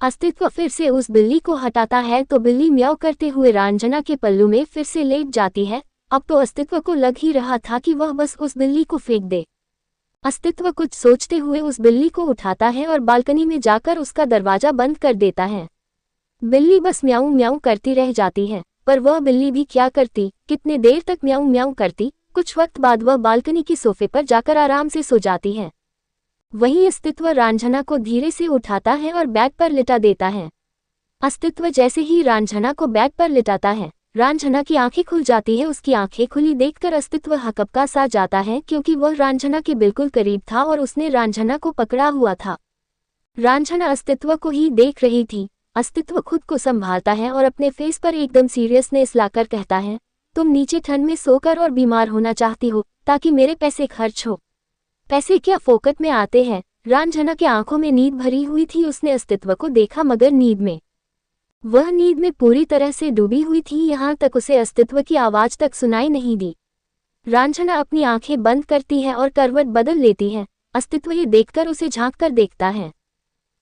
अस्तित्व फिर से उस बिल्ली को हटाता है तो बिल्ली म्याऊ करते हुए रांझना के पल्लू में फिर से लेट जाती है। अब तो अस्तित्व को लग ही रहा था कि वह बस उस बिल्ली को फेंक दे। अस्तित्व कुछ सोचते हुए उस बिल्ली को उठाता है और बालकनी में जाकर उसका दरवाजा बंद कर देता है। बिल्ली बस म्याऊ म्याऊ करती रह जाती है, पर वह बिल्ली भी क्या करती, कितने देर तक म्याऊ म्याऊ करती। कुछ वक्त बाद वह बालकनी के सोफे पर जाकर आराम से सो जाती है। वहीं अस्तित्व रांझना को धीरे से उठाता है और बेड पर लिटा देता है। अस्तित्व जैसे ही रांझना को बेड पर लिटाता है, रांझना की आंखें खुल जाती है। उसकी आंखें खुली देखकर अस्तित्व हकबका सा जाता है, क्योंकि वह रांझना के बिल्कुल करीब था और उसने रांझना को पकड़ा हुआ था। रांझना अस्तित्व को ही देख रही थी। अस्तित्व खुद को संभालता है और अपने फेस पर एकदम सीरियसनेस लाकर कहता है, तुम नीचे ठंड में सोकर और बीमार होना चाहती हो ताकि मेरे पैसे खर्च हो। पैसे क्या फोकट में आते हैं। रांझना के आंखों में नींद भरी हुई थी। उसने अस्तित्व को देखा, मगर वह नींद में पूरी तरह से डूबी हुई थी। यहाँ तक उसे अस्तित्व की आवाज तक सुनाई नहीं दी। रांझना अपनी आंखें बंद करती है और करवट बदल लेती है। अस्तित्व ये देखकर उसे झांक कर देखता है।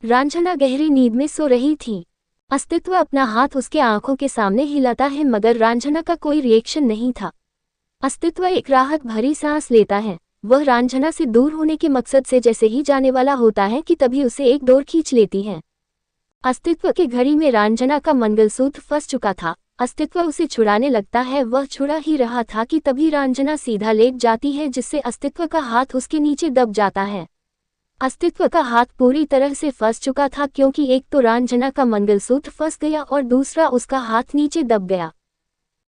रांझना गहरी नींद में सो रही थी। अस्तित्व अपना हाथ उसके आंखों के सामने हिलाता है, मगर रांझना का कोई रिएक्शन नहीं था। अस्तित्व एक राहत भरी सांस लेता है। वह रांझना से दूर होने के मकसद से जैसे ही जाने वाला होता है कि तभी उसे एक डोर खींच लेती है। अस्तित्व के घड़ी में रांझना का मंगलसूत्र फंस चुका था। अस्तित्व उसे छुड़ाने लगता है। वह छुड़ा ही रहा था कि तभी रांझना सीधा लेट जाती है, जिससे अस्तित्व का हाथ उसके नीचे दब जाता है। अस्तित्व का हाथ पूरी तरह से फंस चुका था, क्योंकि एक तो रांझना का मंगलसूत्र फंस गया और दूसरा उसका हाथ नीचे दब गया।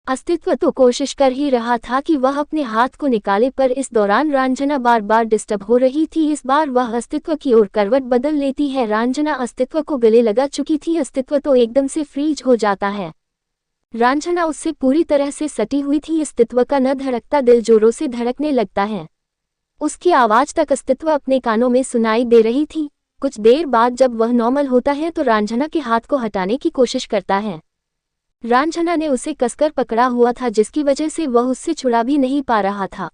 अस्तित्व तो कोशिश कर ही रहा था कि वह अपने हाथ को निकाले, पर इस दौरान रांझना बार बार डिस्टर्ब हो रही थी। इस बार वह अस्तित्व की ओर करवट बदल लेती है। रांझना अस्तित्व को गले लगा चुकी थी। अस्तित्व तो एकदम से फ्रीज हो जाता है। रांझना उससे पूरी तरह से सटी हुई थी। अस्तित्व का न धड़कता दिल जोरों से धड़कने लगता है। उसकी आवाज तक अस्तित्व अपने कानों में सुनाई दे रही थी। कुछ देर बाद जब वह नॉर्मल होता है तो रांझना के हाथ को हटाने की कोशिश करता है। रांझना ने उसे कसकर पकड़ा हुआ था, जिसकी वजह से वह उससे छुड़ा भी नहीं पा रहा था।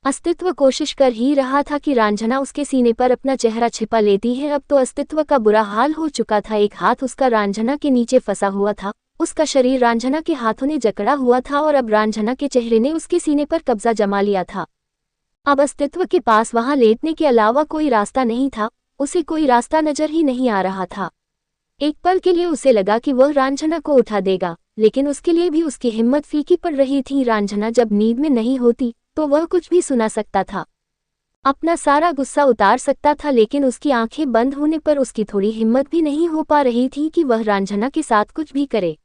अस्तित्व कोशिश कर ही रहा था कि रांझना उसके सीने पर अपना चेहरा छिपा लेती है। अब तो अस्तित्व का बुरा हाल हो चुका था। एक हाथ उसका रांझना के नीचे फंसा हुआ था। उसका शरीर रांझना के हाथों ने जकड़ा हुआ था और अब रांझना के चेहरे ने उसके सीने पर कब्जा जमा लिया था। अब अस्तित्व के पास वहां लेटने के अलावा कोई रास्ता नहीं था। उसे कोई रास्ता नजर ही नहीं आ रहा था। एक पल के लिए उसे लगा कि वह रांझना को उठा देगा, लेकिन उसके लिए भी उसकी हिम्मत फीकी पड़ रही थी। रांझना जब नींद में नहीं होती तो वह कुछ भी सुना सकता था, अपना सारा गुस्सा उतार सकता था, लेकिन उसकी आंखें बंद होने पर उसकी थोड़ी हिम्मत भी नहीं हो पा रही थी कि वह रांझना के साथ कुछ भी करे।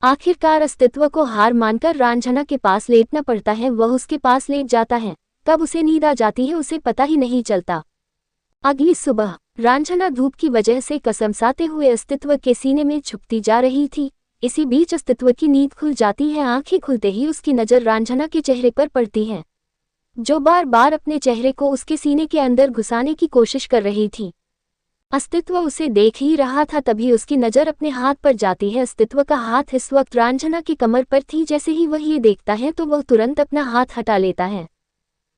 आखिरकार अस्तित्व को हार मानकर रांझना के पास लेटना पड़ता है। वह उसके पास लेट जाता है। कब उसे नींद आ जाती है उसे पता ही नहीं चलता। अगली सुबह रांझना धूप की वजह से कसमसाते हुए अस्तित्व के सीने में छुपती जा रही थी। इसी बीच अस्तित्व की नींद खुल जाती है। आंखें खुलते ही उसकी नजर रांझना के चेहरे पर पड़ती है, जो बार बार अपने चेहरे को उसके सीने के अंदर घुसाने की कोशिश कर रही थी। अस्तित्व उसे देख ही रहा था, तभी उसकी नजर अपने हाथ पर जाती है। अस्तित्व का हाथ इस वक्त रांझना की कमर पर थी। जैसे ही वह ये देखता है तो वह तुरंत अपना हाथ हटा लेता है।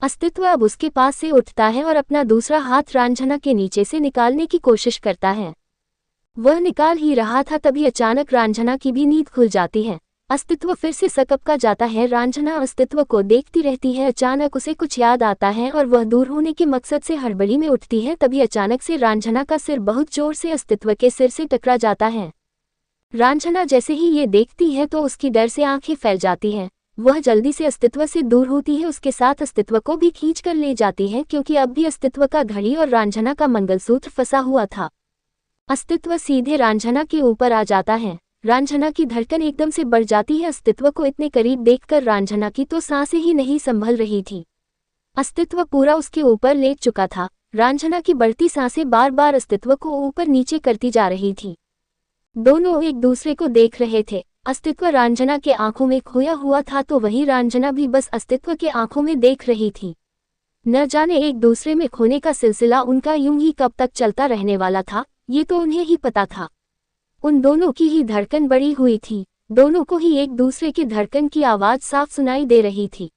अस्तित्व अब उसके पास से उठता है और अपना दूसरा हाथ रांझना के नीचे से निकालने की कोशिश करता है। वह निकाल ही रहा था, तभी अचानक रांझना की भी नींद खुल जाती है। अस्तित्व फिर से सकपका जाता है। रांझना अस्तित्व को देखती रहती है। अचानक उसे कुछ याद आता है और वह दूर होने के मकसद से हड़बड़ी में उठती है। तभी अचानक से रांझना का सिर बहुत जोर से अस्तित्व के सिर से टकरा जाता है। रांझना जैसे ही ये देखती है तो उसकी डर से आंखें फैल जाती हैं। वह जल्दी से अस्तित्व से दूर होती है, उसके साथ अस्तित्व को भी खींच कर ले जाती है, क्योंकि अब भी अस्तित्व का घड़ी और रांझना का मंगलसूत्र फंसा हुआ था। अस्तित्व सीधे रांझना के ऊपर आ जाता है। रांझना की धड़कन एकदम से बढ़ जाती है। अस्तित्व को इतने करीब देखकर रांझना की तो सांसें ही नहीं संभल रही थी। अस्तित्व पूरा उसके ऊपर लेट चुका था। रांझना की बढ़ती सांसें बार बार अस्तित्व को ऊपर नीचे करती जा रही थी। दोनों एक दूसरे को देख रहे थे। अस्तित्व रंजना के आंखों में खोया हुआ था तो वही रंजना भी बस अस्तित्व के आंखों में देख रही थी। न जाने एक दूसरे में खोने का सिलसिला उनका यूं ही कब तक चलता रहने वाला था, ये तो उन्हें ही पता था। उन दोनों की ही धड़कन बढ़ी हुई थी, दोनों को ही एक दूसरे की धड़कन की आवाज़ साफ सुनाई दे रही थी।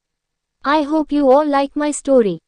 I hope you all like my story.